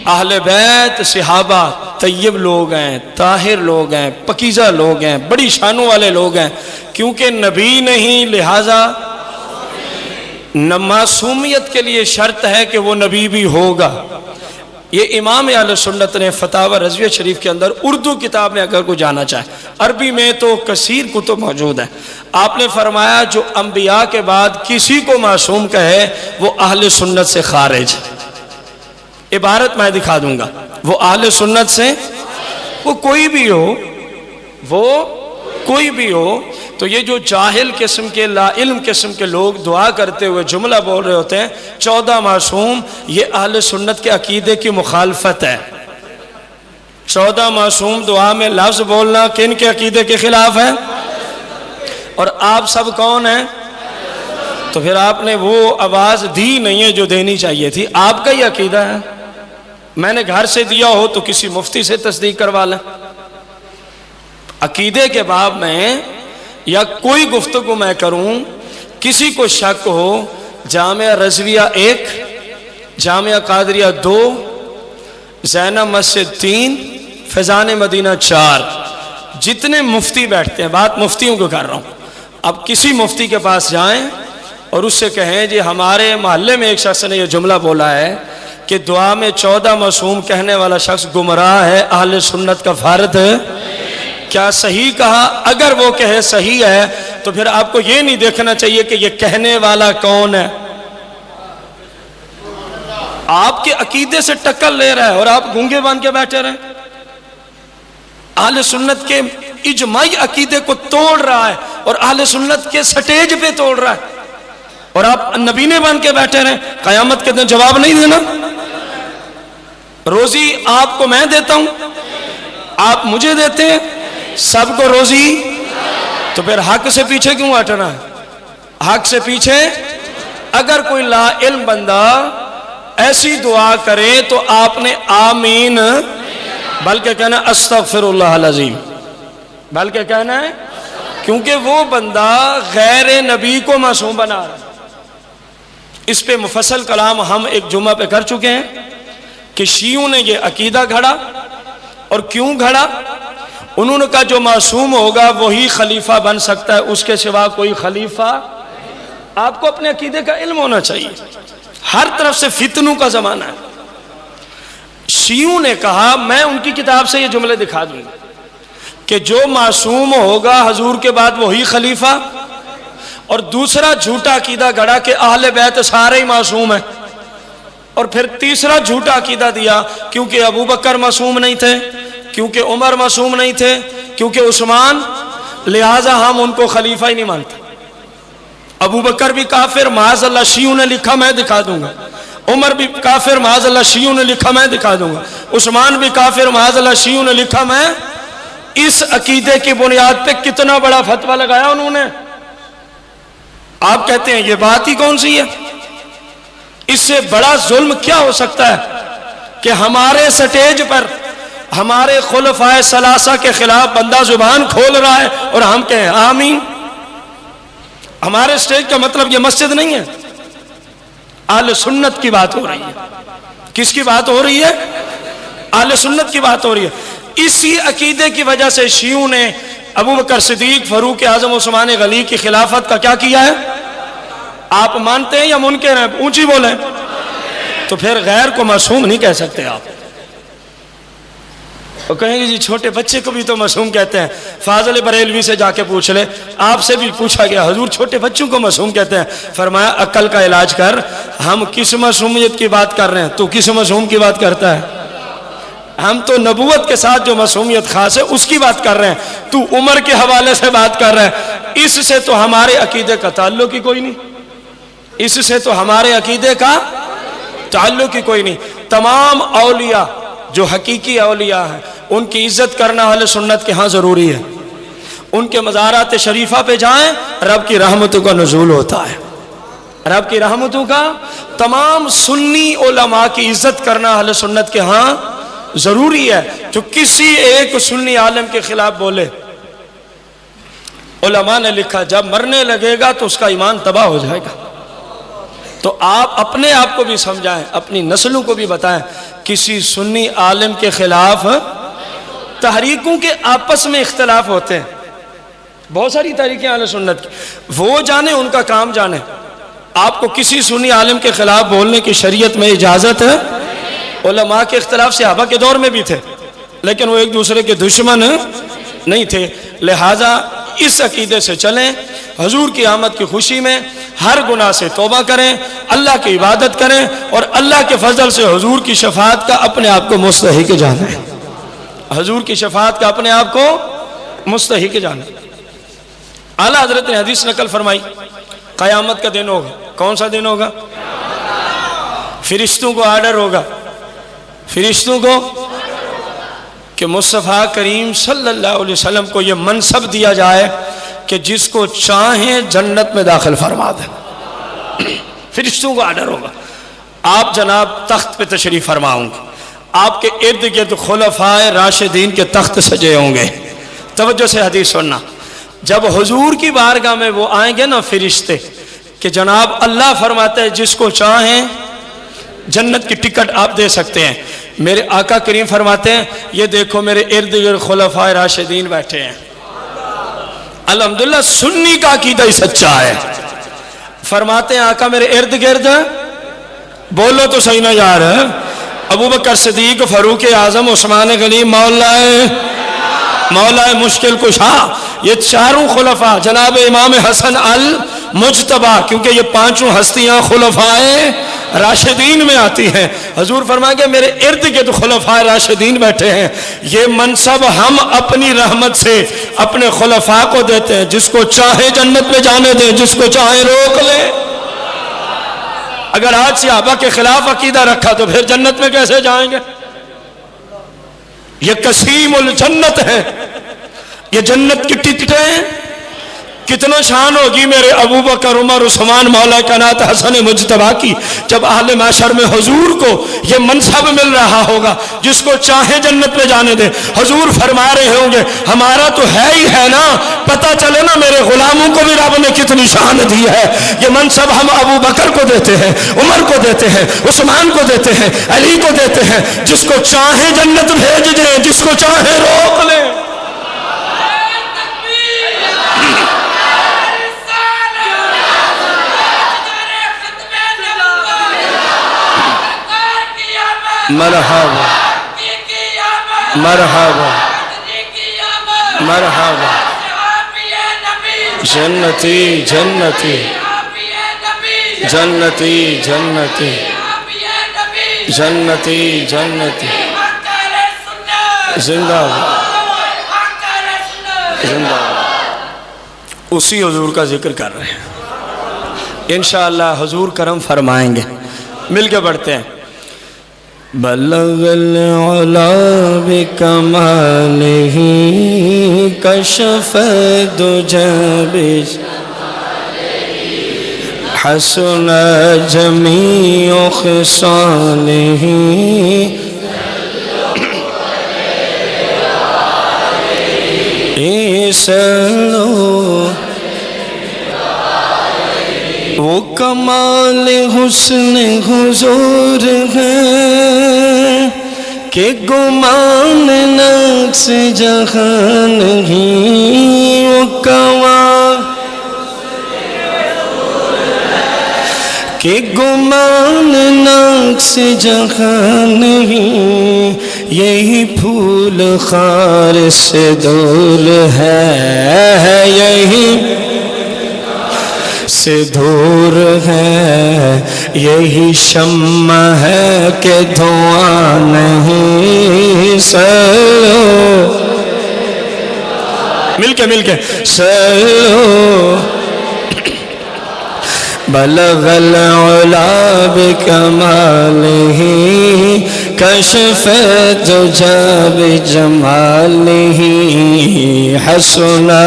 اہل بیت صحابہ طیب لوگ ہیں، طاہر لوگ ہیں، پاکیزہ لوگ ہیں، بڑی شانوں والے لوگ ہیں، کیونکہ نبی نہیں لہذا معصومیت کے لیے شرط ہے کہ وہ نبی بھی ہوگا۔ یہ امام اہل سنت نے فتاوی رضویہ شریف کے اندر اردو کتاب میں اگر کوئی جانا چاہے، عربی میں تو کثیر کتب موجود ہیں، آپ نے فرمایا جو انبیاء کے بعد کسی کو معصوم کہے وہ اہل سنت سے خارج ہے۔ عبارت میں دکھا دوں گا، وہ اہل سنت سے، وہ کوئی بھی ہو، وہ کوئی بھی ہو۔ تو یہ جو جاہل قسم کے، لا علم قسم کے لوگ دعا کرتے ہوئے جملہ بول رہے ہوتے ہیں 14 معصوم، یہ اہل سنت کے عقیدے کی مخالفت ہے۔ 14 معصوم دعا میں لفظ بولنا کن کے عقیدے کے خلاف ہے؟ اور آپ سب کون ہیں؟ تو پھر آپ نے وہ آواز دی نہیں ہے جو دینی چاہیے تھی، آپ کا ہی عقیدہ ہے۔ میں نے گھر سے دیا ہو تو کسی مفتی سے تصدیق کروا لیں۔ عقیدے کے باب میں یا کوئی گفتگو میں کروں، کسی کو شک ہو، جامعہ رضویہ 1، جامعہ قادریہ 2، زینب مسجد 3، فیضان مدینہ 4، جتنے مفتی بیٹھتے ہیں، بات مفتیوں کو کر رہا ہوں، اب کسی مفتی کے پاس جائیں اور اس سے کہیں جی ہمارے محلے میں ایک شخص نے یہ جملہ بولا ہے کہ دعا میں 14 معصوم کہنے والا شخص گمراہ ہے، اہل سنت کا فرد ہے، کیا صحیح کہا؟ اگر وہ کہے صحیح ہے تو پھر آپ کو یہ نہیں دیکھنا چاہیے کہ یہ کہنے والا کون ہے، آپ کے عقیدے سے ٹکر لے رہا ہے اور آپ گونگے بن کے بیٹھے رہے، اہل سنت کے اجماعی عقیدے کو توڑ رہا ہے اور اہل سنت کے سٹیج پہ توڑ رہا ہے، اور آپ نبینے بن کے بیٹھے رہے۔ قیامت کے دن جواب نہیں دینا؟ روزی آپ کو میں دیتا ہوں، آپ مجھے دیتے ہیں، سب کو روزی، تو پھر حق سے پیچھے کیوں ہٹنا ہے؟ حق سے پیچھے اگر کوئی لا علم بندہ ایسی دعا کرے تو آپ نے آمین، بلکہ کہنا استغفر اللہ العظیم، بلکہ کہنا ہے، کیونکہ وہ بندہ غیر نبی کو معصوم بنا رہا ہے۔ اس پہ مفصل کلام ہم ایک جمعہ پہ کر چکے ہیں کہ شیعوں نے یہ عقیدہ گھڑا، اور کیوں گھڑا؟ انہوں نے کہا جو معصوم ہوگا وہی خلیفہ بن سکتا ہے، اس کے سوا کوئی خلیفہ۔ آپ کو اپنے عقیدے کا علم ہونا چاہیے، ہر طرف سے فتنوں کا زمانہ ہے۔ شیعوں نے کہا، میں ان کی کتاب سے یہ جملے دکھا دوں گا کہ جو معصوم ہوگا حضور کے بعد وہی خلیفہ، اور دوسرا جھوٹا عقیدہ گھڑا کہ اہل بیت سارے ہی معصوم ہیں، اور پھر تیسرا جھوٹا عقیدہ دیا کیونکہ ابو بکر معصوم نہیں تھے، کیونکہ عمر معصوم نہیں تھے، کیونکہ عثمان، لہٰذا ہم ان کو خلیفہ ہی نہیں مانتے۔ ابو بکر بھی کافر، معاذ اللہ شیعوں نے لکھا، میں دکھا دوں گا۔ عمر بھی کافر، معاذ اللہ شیعوں نے لکھا، میں دکھا دوں گا۔ عثمان بھی کافر، معاذ اللہ شیعوں نے لکھا، میں۔ اس عقیدے کی بنیاد پہ کتنا بڑا فتویٰ لگایا انہوں نے۔ آپ کہتے ہیں یہ بات ہی کون سی ہے؟ اس سے بڑا ظلم کیا ہو سکتا ہے کہ ہمارے سٹیج پر ہمارے خلفائے ثلاثہ کے خلاف بندہ زبان کھول رہا ہے اور ہم کہیں آمین۔ ہمارے سٹیج کا مطلب یہ مسجد نہیں ہے، اہل سنت کی بات ہو رہی ہے۔ کس کی بات ہو رہی ہے؟ اہل سنت کی بات ہو رہی ہے۔ اسی عقیدے کی وجہ سے شیعوں نے ابو بکر صدیق، فاروق اعظم، عثمان غنی کی خلافت کا کیا کیا ہے؟ آپ مانتے ہیں یا منکر ہیں؟ اونچی بولیں۔ تو پھر غیر کو معصوم نہیں کہہ سکتے آپ۔ وہ کہیں گے جی چھوٹے بچے کو بھی تو معصوم کہتے ہیں۔ فاضل بریلوی سے جا کے پوچھ لے، آپ سے بھی پوچھا گیا حضور چھوٹے بچوں کو معصوم کہتے ہیں؟ فرمایا عقل کا علاج کر، ہم کس معصومیت کی بات کر رہے ہیں؟ تو کس معصوم کی بات کرتا ہے؟ ہم تو نبوت کے ساتھ جو معصومیت خاص ہے اس کی بات کر رہے ہیں، تو عمر کے حوالے سے بات کر رہے ہیں۔ اس سے تو ہمارے عقیدے کا تعلق ہی کوئی نہیں، اس سے تو ہمارے عقیدے کا تعلق ہی کوئی نہیں۔ تمام اولیاء جو حقیقی اولیاء ہیں ان کی عزت کرنا اہل سنت کے ہاں ضروری ہے۔ ان کے مزارات شریفہ پہ جائیں، رب کی رحمتوں کا نزول ہوتا ہے، رب کی رحمتوں کا۔ تمام سنی علماء کی عزت کرنا اہل سنت کے ہاں ضروری ہے۔ جو کسی ایک سنی عالم کے خلاف بولے، علماء نے لکھا جب مرنے لگے گا تو اس کا ایمان تباہ ہو جائے گا۔ تو آپ اپنے آپ کو بھی سمجھائیں، اپنی نسلوں کو بھی بتائیں، کسی سنی عالم کے خلاف تحریکوں کے آپس میں اختلاف ہوتے ہیں، بہت ساری تحریکیں اہل سنت کی، وہ جانے، ان کا کام جانے۔ آپ کو کسی سنی عالم کے خلاف بولنے کی شریعت میں اجازت ہے؟ علماء کے اختلاف صحابہ کے دور میں بھی تھے، لیکن وہ ایک دوسرے کے دشمن نہیں تھے۔ لہٰذا اس عقیدے سے چلیں، حضور کی آمد کی خوشی میں ہر گناہ سے توبہ کریں، اللہ کی عبادت کریں، اور اللہ کے فضل سے حضور کی شفاعت کا اپنے آپ کو مستحق جانیں، حضور کی شفاعت کا اپنے آپ کو مستحق جانیں۔ اعلیٰ حضرت نے حدیث نقل فرمائی، قیامت کا دن ہوگا۔ کون سا دن ہوگا؟ فرشتوں کو آرڈر ہوگا، فرشتوں کو، کہ مصطفیٰ کریم صلی اللہ علیہ وسلم کو یہ منصب دیا جائے کہ جس کو چاہیں جنت میں داخل فرما دیں۔ فرشتوں کو آرڈر ہوگا، آپ جناب تخت پہ تشریف فرما ہوں گے، آپ کے ارد گرد خلفائے راشدین کے تخت سجے ہوں گے۔ توجہ سے حدیث سننا، جب حضور کی بارگاہ میں وہ آئیں گے نا فرشتے، کہ جناب اللہ فرماتا ہے جس کو چاہیں جنت کی ٹکٹ آپ دے سکتے ہیں، میرے آقا کریم فرماتے ہیں یہ دیکھو میرے ارد گرد خلفائے راشدین بیٹھے ہیں۔ الحمدللہ سنی کا عقیدہ ہی سچا ہے۔ فرماتے ہیں آقا میرے ارد گرد، بولو تو صحیح نہ یار، ابو بکر صدیق، فاروق اعظم، عثمان غنی، مولا مشکل کشا، یہ چاروں خلفاء، جناب امام حسن المجتبی، کیونکہ یہ پانچوں ہستیاں خلفائے راشدین میں آتی ہیں۔ حضور فرمائیں گے میرے ارد گرد خلفائے راشدین بیٹھے ہیں، یہ منصب ہم اپنی رحمت سے اپنے خلفاء کو دیتے ہیں، جس کو چاہے جنت میں جانے دیں، جس کو چاہے روک لیں۔ اگر آج صحابہ کے خلاف عقیدہ رکھا تو پھر جنت میں کیسے جائیں گے؟ یہ قسیم الجنت ہے، یہ جنت کی ٹکٹیں کتنا شان ہوگی میرے ابو بکر، عمر، عثمان، مولا کائنات حسن مجتبی کی، جب اہل محشر میں حضور کو یہ منصب مل رہا ہوگا جس کو چاہے جنت میں جانے دے۔ حضور فرما رہے ہوں گے ہمارا تو ہے ہی ہے نا، پتہ چلے نا میرے غلاموں کو بھی رب نے کتنی شان دی ہے۔ یہ منصب ہم ابو بکر کو دیتے ہیں، عمر کو دیتے ہیں، عثمان کو دیتے ہیں، علی کو دیتے ہیں، جس کو چاہے جنت بھیج دیں، جس کو چاہے روک لیں۔ مرحبا مرحبا مرحبا، جنتی جنتی جنتی جنتی جنتی جنتی، زندہ زندہ۔ اسی حضور کا ذکر کر رہے ہیں، انشاءاللہ حضور کرم فرمائیں گے۔ مل کے پڑھتے ہیں، بلغ العلا بکمالہ کشف الدجی بجمالہ حسن جمیع خصالہ صلو۔ وہ کمال حسن حضور ہے کہ گمان نقص جہاں نہیں وہ کواں کہ گمان نقص جہاں نہیں یہی پھول خار سے دور ہے یہی سے دور ہے یہی شمع ہے کہ دھواں نہیں سلو مل کے سلو بلغ العلا بکمالہ کشف الدجى بجمالہ حسنا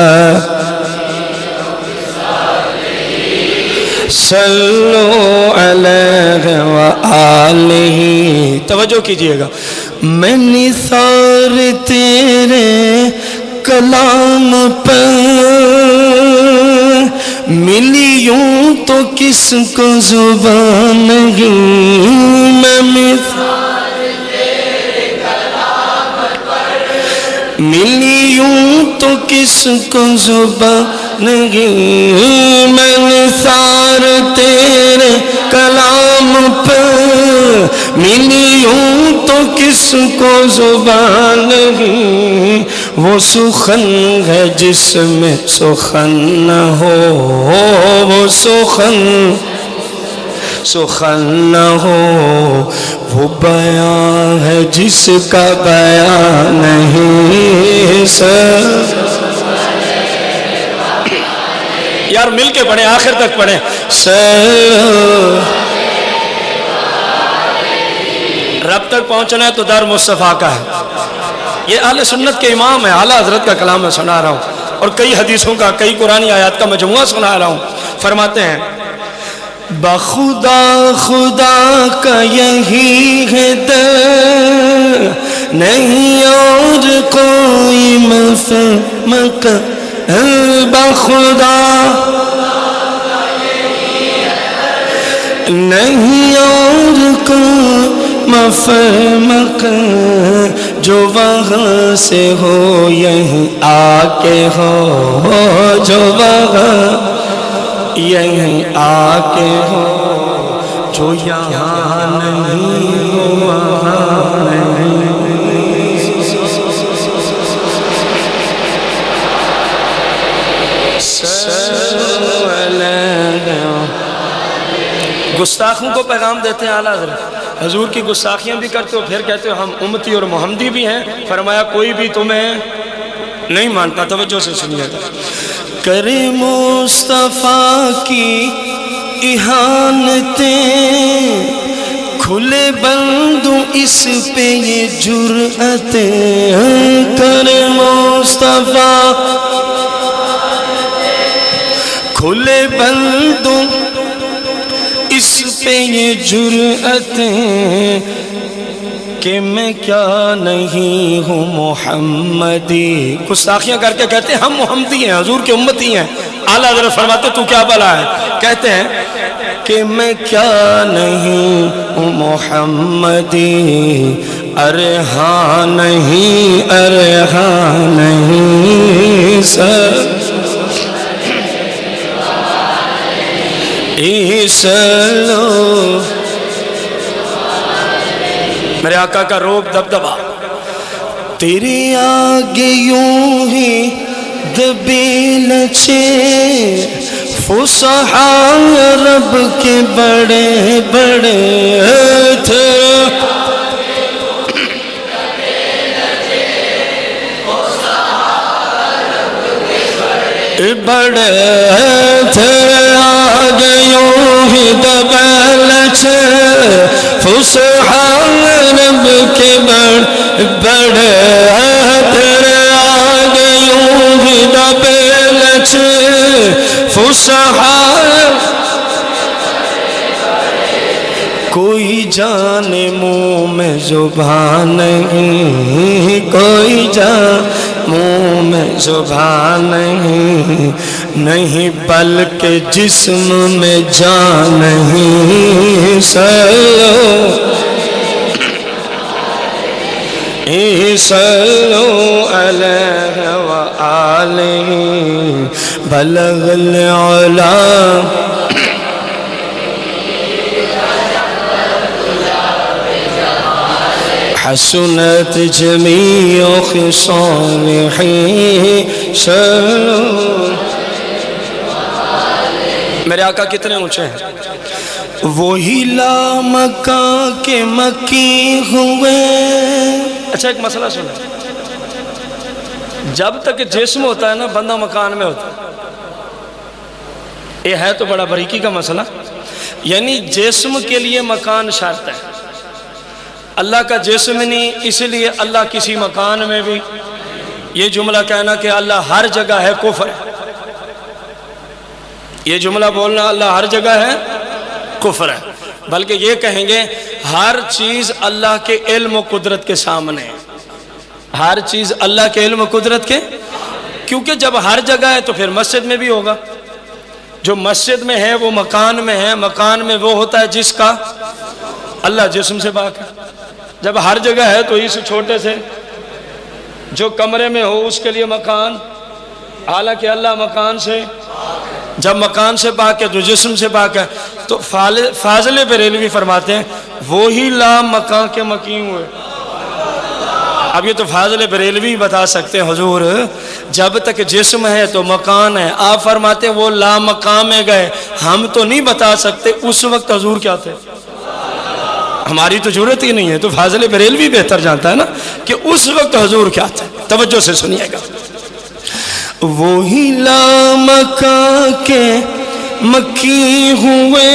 صلو علیہ وآلہ. توجہ کیجئے گا. میں نثار تیرے کلام پر ملی یوں تو کس کو زبان نہیں. میں نثار تیرے کلام پر ملی یوں تو کس کو زبان نہیں. میں نثار تیرے کلام پر ملی یوں تو کس کو زبان نہیں. وہ سخن ہے جس میں سخن نہ ہو وہ سخن نہ ہو وہ بیان ہے جس کا بیان نہیں. یار مل کے پڑھیں آخر تک پڑھیں. رب تک پہنچنا ہے تو در مصطفیٰ کا ہے. یہ اہل سنت کے امام ہے. اعلیٰ حضرت کا کلام میں سنا رہا ہوں اور کئی حدیثوں کا کئی قرآنی آیات کا مجموعہ سنا رہا ہوں. فرماتے ہیں بخدا خدا کا یہی ہے در نہیں اور کوئی مفہوم کا بخدا نہیں اور کوئی مفہوم کا جو وہاں سے ہو یہیں آ کے ہو جو وہاں یہیں آ کے ہو جو یہاں نہیں ہو وہاں نہیں. گستاخوں کو پیغام دیتے ہیں اعلیٰ حضرت. حضور کی گستاخیاں بھی کرتے ہو پھر کہتے ہو ہم امتی اور محمدی بھی ہیں. فرمایا کوئی بھی تمہیں نہیں مانتا. توجہ سے سنیے گا. کرے مصطفیٰ کی اہانتیں کھلے بندوں اس پہ یہ جرأتیں. کرے مصطفیٰ کھلے بندوں اس پہ یہ جرأتیں کہ میں کیا نہیں ہوں محمدی. گستاخیاں کر کے کہتے ہیں ہم محمدی ہیں حضور کے امتی ہیں. اعلیٰ حضرت فرماتے تو کیا بلا ہے. کہتے ہیں کہ میں کیا نہیں ہوں محمدی. ارے ہاں نہیں ارے ہاں نہیں سر سلو میرے آقا کا روب دبدبا. تیرے آگے یوں ہی دبے لچے فصحاء رب کے بڑے بڑے تھے. بڑے تھے آگے یوں ہی دبے لچے فصحاء رب کے بڑے تیرے آگے یوں ہی دبے لچے فصحاء. کوئی جانے منہ میں زبان نہیں کوئی جان منہ میں زبان نہیں بلکہ جسم میں جان نہیں. سلو صلوا علیہ وآلہ بلغ العلا حسنت جمیع خصالہ صلوا. میرے آقا کتنے اونچے ہیں. وہی لامکاں کے مکی ہوئے. اچھا ایک مسئلہ سنا، جب تک جسم ہوتا ہے نا بندہ مکان میں ہوتا ہے. یہ ہے تو بڑا باریکی کا مسئلہ، یعنی جسم کے لیے مکان شرط ہے. اللہ کا جسم نہیں، اس لیے اللہ کسی مکان میں بھی. یہ جملہ کہنا کہ اللہ ہر جگہ ہے کفر ہے. یہ جملہ بولنا اللہ ہر جگہ ہے کفر ہے. بلکہ یہ کہیں گے ہر چیز اللہ کے علم و قدرت کے سامنے ہے. ہر چیز اللہ کے علم و قدرت کے، کیونکہ جب ہر جگہ ہے تو پھر مسجد میں بھی ہوگا. جو مسجد میں ہے وہ مکان میں ہے. مکان میں وہ ہوتا ہے جس کا اللہ جسم سے پاک ہے. جب ہر جگہ ہے تو اس چھوٹے سے جو کمرے میں ہو اس کے لیے مکان، حالانکہ اللہ مکان سے، جب مکان سے پاک ہے تو جسم سے پاک ہے. تو فاضل بریلوی فرماتے ہیں وہی لا مکان کے مقیم ہوئے. اب یہ تو فاضل بریلوی بتا سکتے ہیں حضور جب تک جسم ہے تو مکان ہے. آپ فرماتے ہیں وہ لا مقام میں گئے. ہم تو نہیں بتا سکتے اس وقت حضور کیا تھے، ہماری تو ضرورت ہی نہیں ہے. تو فاضل بریلوی بہتر جانتا ہے نا کہ اس وقت حضور کیا تھے. توجہ سے سنیے گا. وہی لامکاں کے مکی ہوئے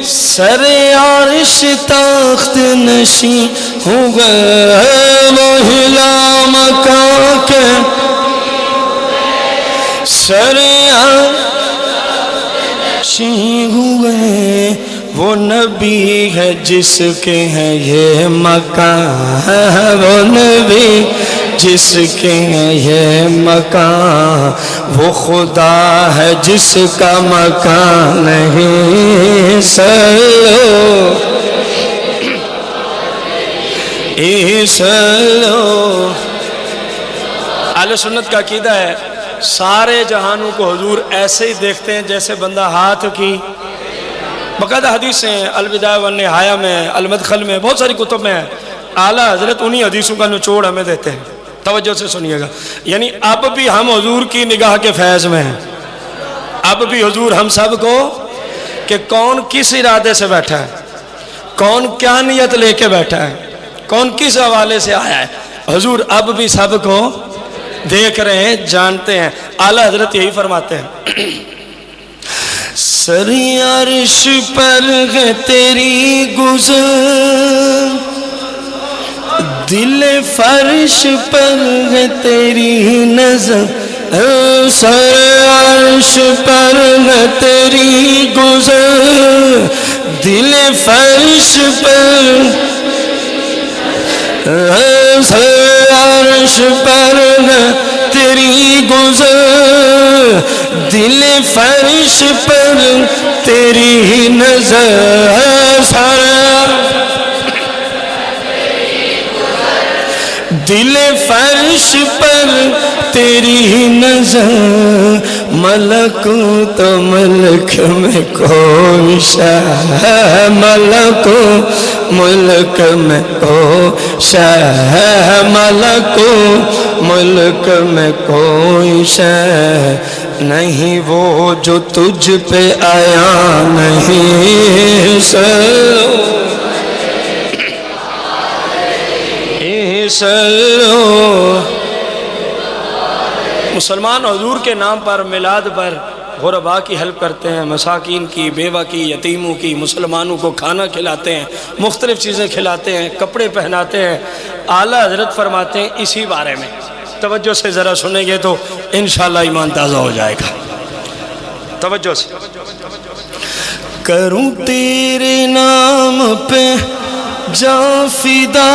سر عرش تخت نشین ہوئے. وہی لامکاں کے سر عرش ہوئے. وہ نبی ہے جس کے ہیں یہ مکان، وہ نبی جس کے ہیں یہ مکان. وہ خدا ہے جس کا مکان نہیں. صلو صلو. اہل سنت کا عقیدہ ہے سارے جہانوں کو حضور ایسے ہی دیکھتے ہیں جیسے بندہ ہاتھ کی. باقاعدہ حدیث ہیں البدایہ والنہایہ میں، المدخل میں، بہت ساری کتب میں ہے. اعلیٰ حضرت انہی حدیثوں کا نچوڑ ہمیں دیتے ہیں. توجہ سے سنیے گا. یعنی اب بھی ہم حضور کی نگاہ کے فیض میں ہیں. اب بھی حضور ہم سب کو، کہ کون کس ارادے سے بیٹھا ہے، کون کیا نیت لے کے بیٹھا ہے، کون کس حوالے سے آیا ہے، حضور اب بھی سب کو دیکھ رہے ہیں، جانتے ہیں. اعلیٰ حضرت یہی فرماتے ہیں سر عرش پر ہے تیری گزر، دل فرش پر ہے تیری نظر. سر عرش پر ہے تیری گزر، دل فرش پر، سر عرش پر ہے تیری گزر، دل فرش پر تیری نظر. دل فرش پر تیری نظر. ملکوت ملک میں کوئی شاہ، ملکوت ملک میں کوئی شاہ، ملکوت ملک میں کوئی شاہ نہیں وہ جو تجھ پہ آیا نہیں. صلو. مسلمان حضور کے نام پر میلاد پر غرباء کی ہیلپ کرتے ہیں، مساکین کی، بیوہ کی، یتیموں کی، مسلمانوں کو کھانا کھلاتے ہیں، مختلف چیزیں کھلاتے ہیں، کپڑے پہناتے ہیں. اعلیٰ حضرت فرماتے ہیں اسی بارے میں، توجہ سے ذرا سنیں گے تو انشاءاللہ ایمان تازہ ہو جائے گا. توجہ سے. کروں تیرے نام پہ جاں فدا،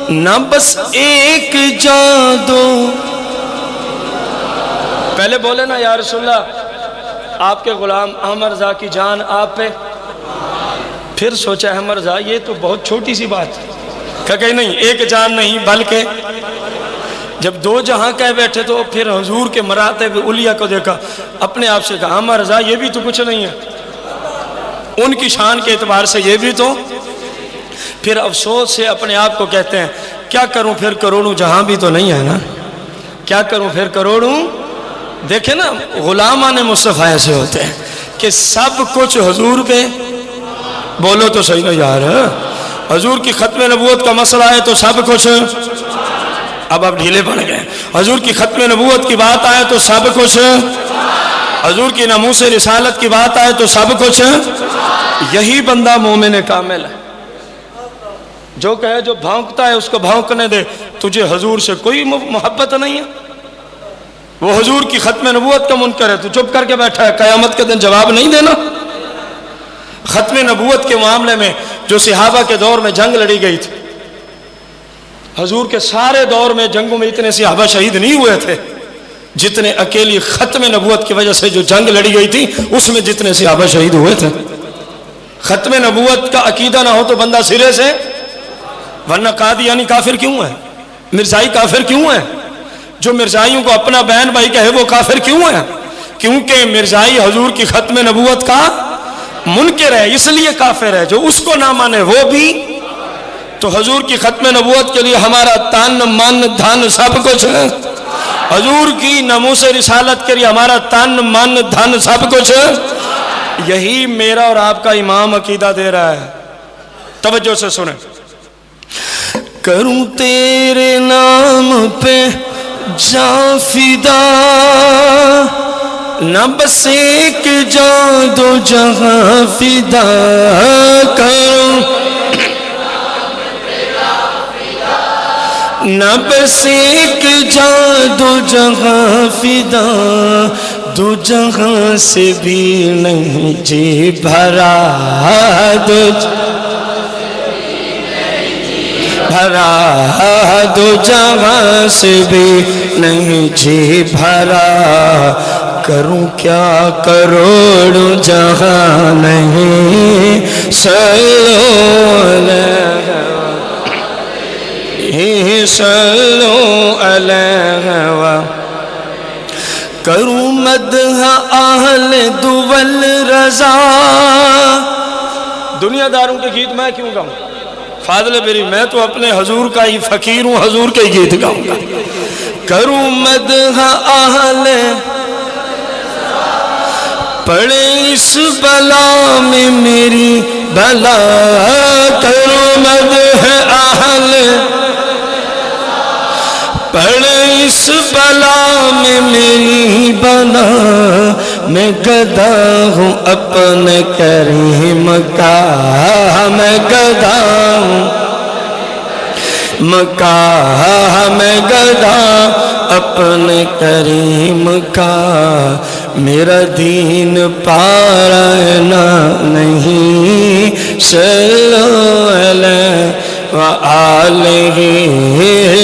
نہ بس ایک جاں دو. پہلے بولے نا یا رسول اللہ آپ کے غلام احمد رضا کی جان آپ پہ. پھر سوچا احمد رضا یہ تو بہت چھوٹی سی بات ہے، کہ نہیں ایک جان نہیں بلکہ جب دو جہاں کہہ بیٹھے تو پھر حضور کے مراتب علیہ کو دیکھا، اپنے آپ سے کہا ہمارا رضا یہ بھی تو کچھ نہیں ہے، ان کی شان کے اعتبار سے یہ بھی تو، پھر افسوس سے اپنے آپ کو کہتے ہیں کیا کروں پھر کروڑوں جہاں بھی تو نہیں ہے نا، کیا کروں پھر کروڑوں۔ دیکھیں نا غلامان مصطفیٰ ایسے ہوتے ہیں کہ سب کچھ حضور پہ، بولو تو صحیح نا یار، حضور کی ختم نبوت کا مسئلہ ہے تو سب کچھ، اب آپ ڈھیلے پڑ گئے، حضور کی ختم نبوت کی بات آئے تو سب کچھ، حضور کی ناموس رسالت کی بات آئے تو سب کچھ۔ یہی بندہ مومن کامل ہے، جو کہے جو بھونکتا ہے اس کو بھونکنے دے، تجھے حضور سے کوئی محبت نہیں ہے، وہ حضور کی ختم نبوت کا منکر ہے، تو چپ کر کے بیٹھا ہے، قیامت کے دن جواب نہیں دینا۔ ختم نبوت کے معاملے میں جو صحابہ کے دور میں جنگ لڑی گئی تھی، حضور کے سارے دور میں جنگوں میں اتنے صحابہ شہید نہیں ہوئے تھے جتنے اکیلی ختم نبوت کی وجہ سے جو جنگ لڑی گئی تھی اس میں جتنے صحابہ شہید ہوئے تھے۔ ختم نبوت کا عقیدہ نہ ہو تو بندہ سرے سے، ورنہ قادیانی کافر کیوں ہے، مرزائی کافر کیوں ہے، جو مرزائیوں کو اپنا بہن بھائی کہے وہ کافر کیوں ہے؟ کیونکہ مرزائی حضور کی ختم نبوت کا منکر ہے، اس لیے کافر ہے، جو اس کو نہ مانے وہ بھی۔ تو حضور کی ختم نبوت کے لیے ہمارا تن من دھن سب کچھ ہے، حضور کی ناموس رسالت کے لیے ہمارا تن من دھن سب کچھ ہے۔ یہی میرا اور آپ کا امام عقیدہ دے رہا ہے، توجہ سے سنیں۔ کروں تیرے نام پہ جاں فدا، نہ بس ایک جاں دو جہاں فدا کروں، نہ بس ایک جاں دو جہاں فدا، دو جہاں سے بھی نہیں جی بھرا، دو بھرا، دو جہاں سے بھی نہیں جی بھرا، کروں کیا کروڑوں جہاں نہیں، صلو علیہ صلو علیہ، کروں مدح اہل دول رضا۔ دنیا داروں کے گیت میں کیوں گاؤں؟ فاضل بری میں تو اپنے حضور کا ہی فقیر ہوں، حضور کے گیت گاؤں گا۔ کروں مدح اہل، پڑے اس بلا میں میری بلا، کروں مدح اہل، پڑے اس بلا میں میری بلا، میں گدا ہوں اپنے کریم کا، میں گدا ہوں مکہ، میں گدا اپنے کریم کا، میرا دین پارانا نہیں، صلو علیہ وآلہ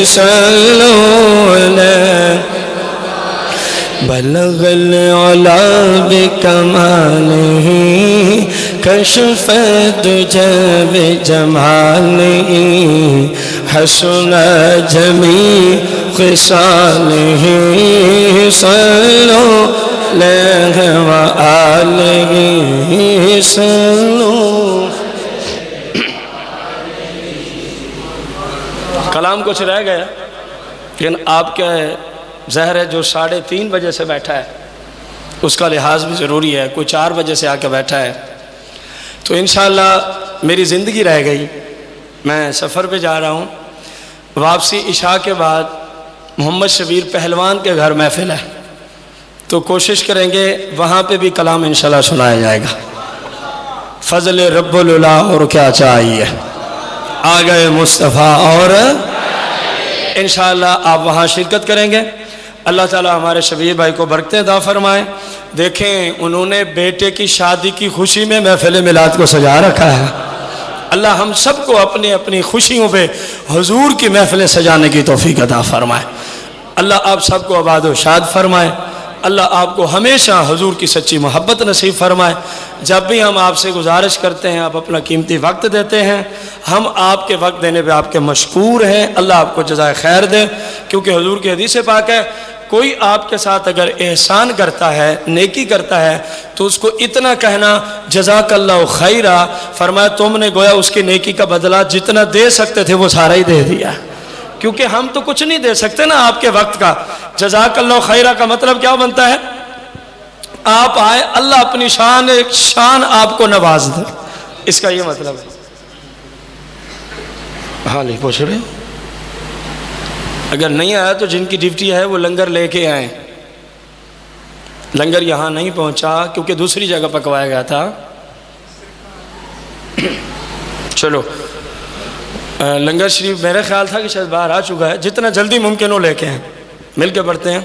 صلو علیہ، بلغ العلا بکمالہ، کشف الدجى بجمالہ، حسن جمیع خصالہ، صلو علیہ وآلہ صلو۔ کلام کچھ رہ گیا لیکن آپ کے ظاہر ہے جو 3:30 بجے سے بیٹھا ہے اس کا لحاظ بھی ضروری ہے، کوئی 4 بجے سے آ کے بیٹھا ہے تو انشاءاللہ میری زندگی رہ گئی، میں سفر پہ جا رہا ہوں، واپسی عشاء کے بعد محمد شبیر پہلوان کے گھر محفل ہے تو کوشش کریں گے وہاں پہ بھی کلام انشاءاللہ سنایا جائے گا۔ فضل رب اللہ اور کیا چاہیے، آ گئے مصطفیٰ اور انشاءاللہ آپ وہاں شرکت کریں گے۔ اللہ تعالی ہمارے شبیر بھائی کو برکتیں عطا فرمائے۔ دیکھیں انہوں نے بیٹے کی شادی کی خوشی میں محفل میلاد کو سجا رکھا ہے، اللہ ہم سب کو اپنی اپنی خوشیوں پہ حضور کی محفلیں سجانے کی توفیق عطا فرمائے۔ اللہ آپ سب کو آباد و شاد فرمائے۔ اللہ آپ کو ہمیشہ حضور کی سچی محبت نصیب فرمائے۔ جب بھی ہم آپ سے گزارش کرتے ہیں، آپ اپنا قیمتی وقت دیتے ہیں، ہم آپ کے وقت دینے پہ آپ کے مشکور ہیں۔ اللہ آپ کو جزائے خیر دے، کیونکہ حضور کی حدیث پاک ہے کوئی آپ کے ساتھ اگر احسان کرتا ہے، نیکی کرتا ہے، تو اس کو اتنا کہنا جزاک اللہ خیرہ، فرمایا تم نے گویا اس کی نیکی کا بدلہ جتنا دے سکتے تھے وہ سارا ہی دے دیا، کیونکہ ہم تو کچھ نہیں دے سکتے نا آپ کے وقت کا۔ جزاک اللہ خیرہ کا مطلب کیا بنتا ہے؟ آپ آئے، اللہ اپنی شان آپ کو نواز دے، اس کا یہ مطلب ہے۔ ہاں نہیں پوچھ رہے؟ اگر نہیں آیا تو جن کی ڈیوٹی ہے وہ لنگر لے کے آئیں۔ لنگر یہاں نہیں پہنچا کیونکہ دوسری جگہ پکوایا گیا تھا۔ چلو لنگر شریف میرے خیال تھا کہ شاید باہر آ چکا ہے، جتنا جلدی ممکن ہو لے کے ہیں، مل کے پڑھتے ہیں۔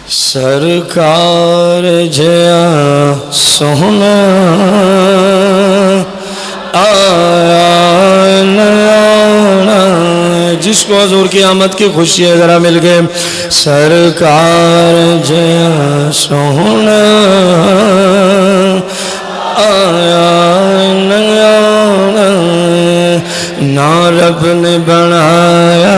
سرکار جیا سونا آیا جس کو حضور کی آمد کی خوشی ہے ذرا مل گئے۔ سرکار جیا سونا آیا نہ رب نے بنایا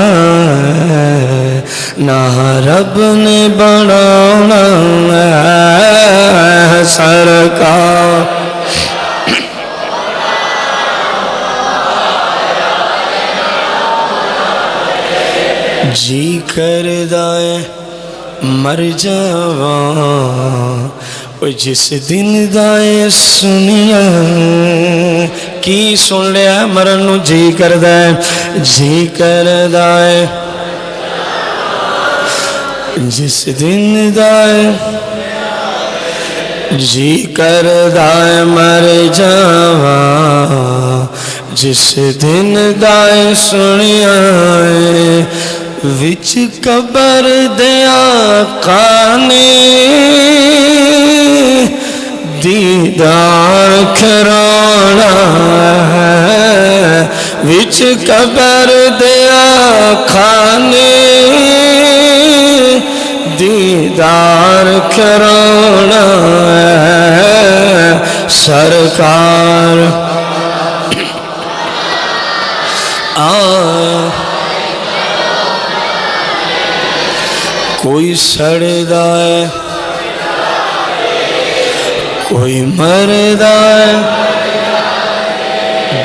نہ رب نے بنانا سرکار جی کردہ مر جاواں جس دن دائے سنیا کی سن لیا مرنو جی کردہ جی کردہ جس دن دائے جی کردہ مر جاواں جس دن دائے سنیا وچ قبر دیا قانے دیدار کرانا وچ قبر دیا کھانے دیدار کرانا سرکار کوئی سڑدا ہے کوئی مردا ہے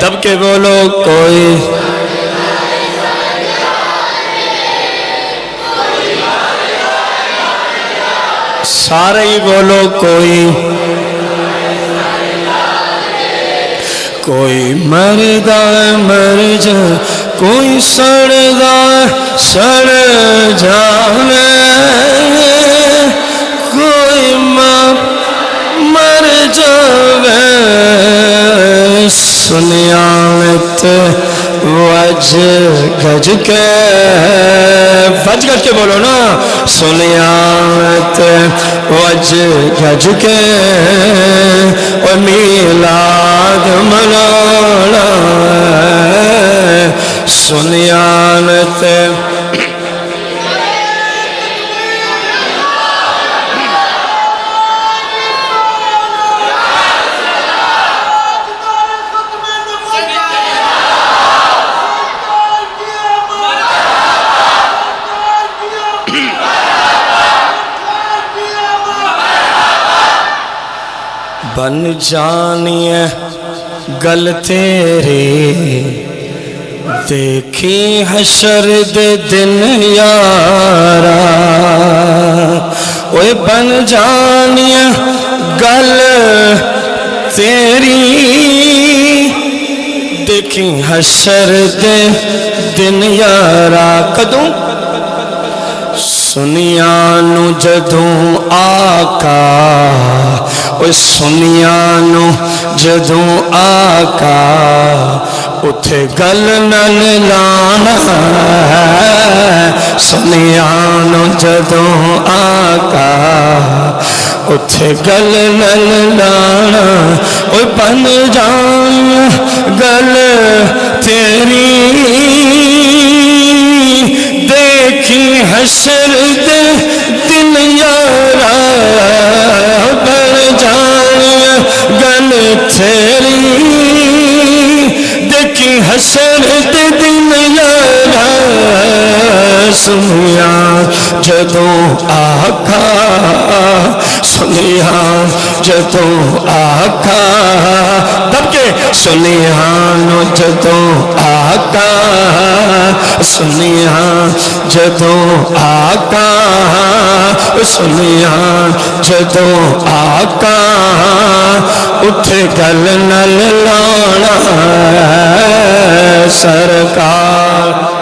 دب کے بولو کوئی سارے ہی بولو کوئی مردا ہے مر جا کوئی سڑدا ہے سڑ جانے کوئی مر جاوے سنیات وج گج کے وج گج کے بولو نا سنیات وج گج کے اور میلاد منانا سنیات بن جانی ہے گل تیری دیکھی حشر دے دن یارا اوے بن جانی ہے گل تیری دیکھی حشر دے دن یارا کدوں سنیانو جدوں آقا اوے سنیانو جدوں آقا اتھے گل نل لانا سنیانو جدوں آقا اتھے گل نل لانا اوے بن جان گل تیری دیکھی حشر دے دن یا سنیا جدوں آقا سنیا جدوں آقا دب کے سنیا جدوں آقا سنیا جدوں آقا سنیا جدوں آقا اٹھ گل نل لانا سرکار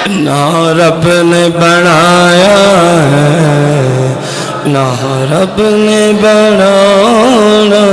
نہ رب نے بنایا ہے نہ رب نے بنانا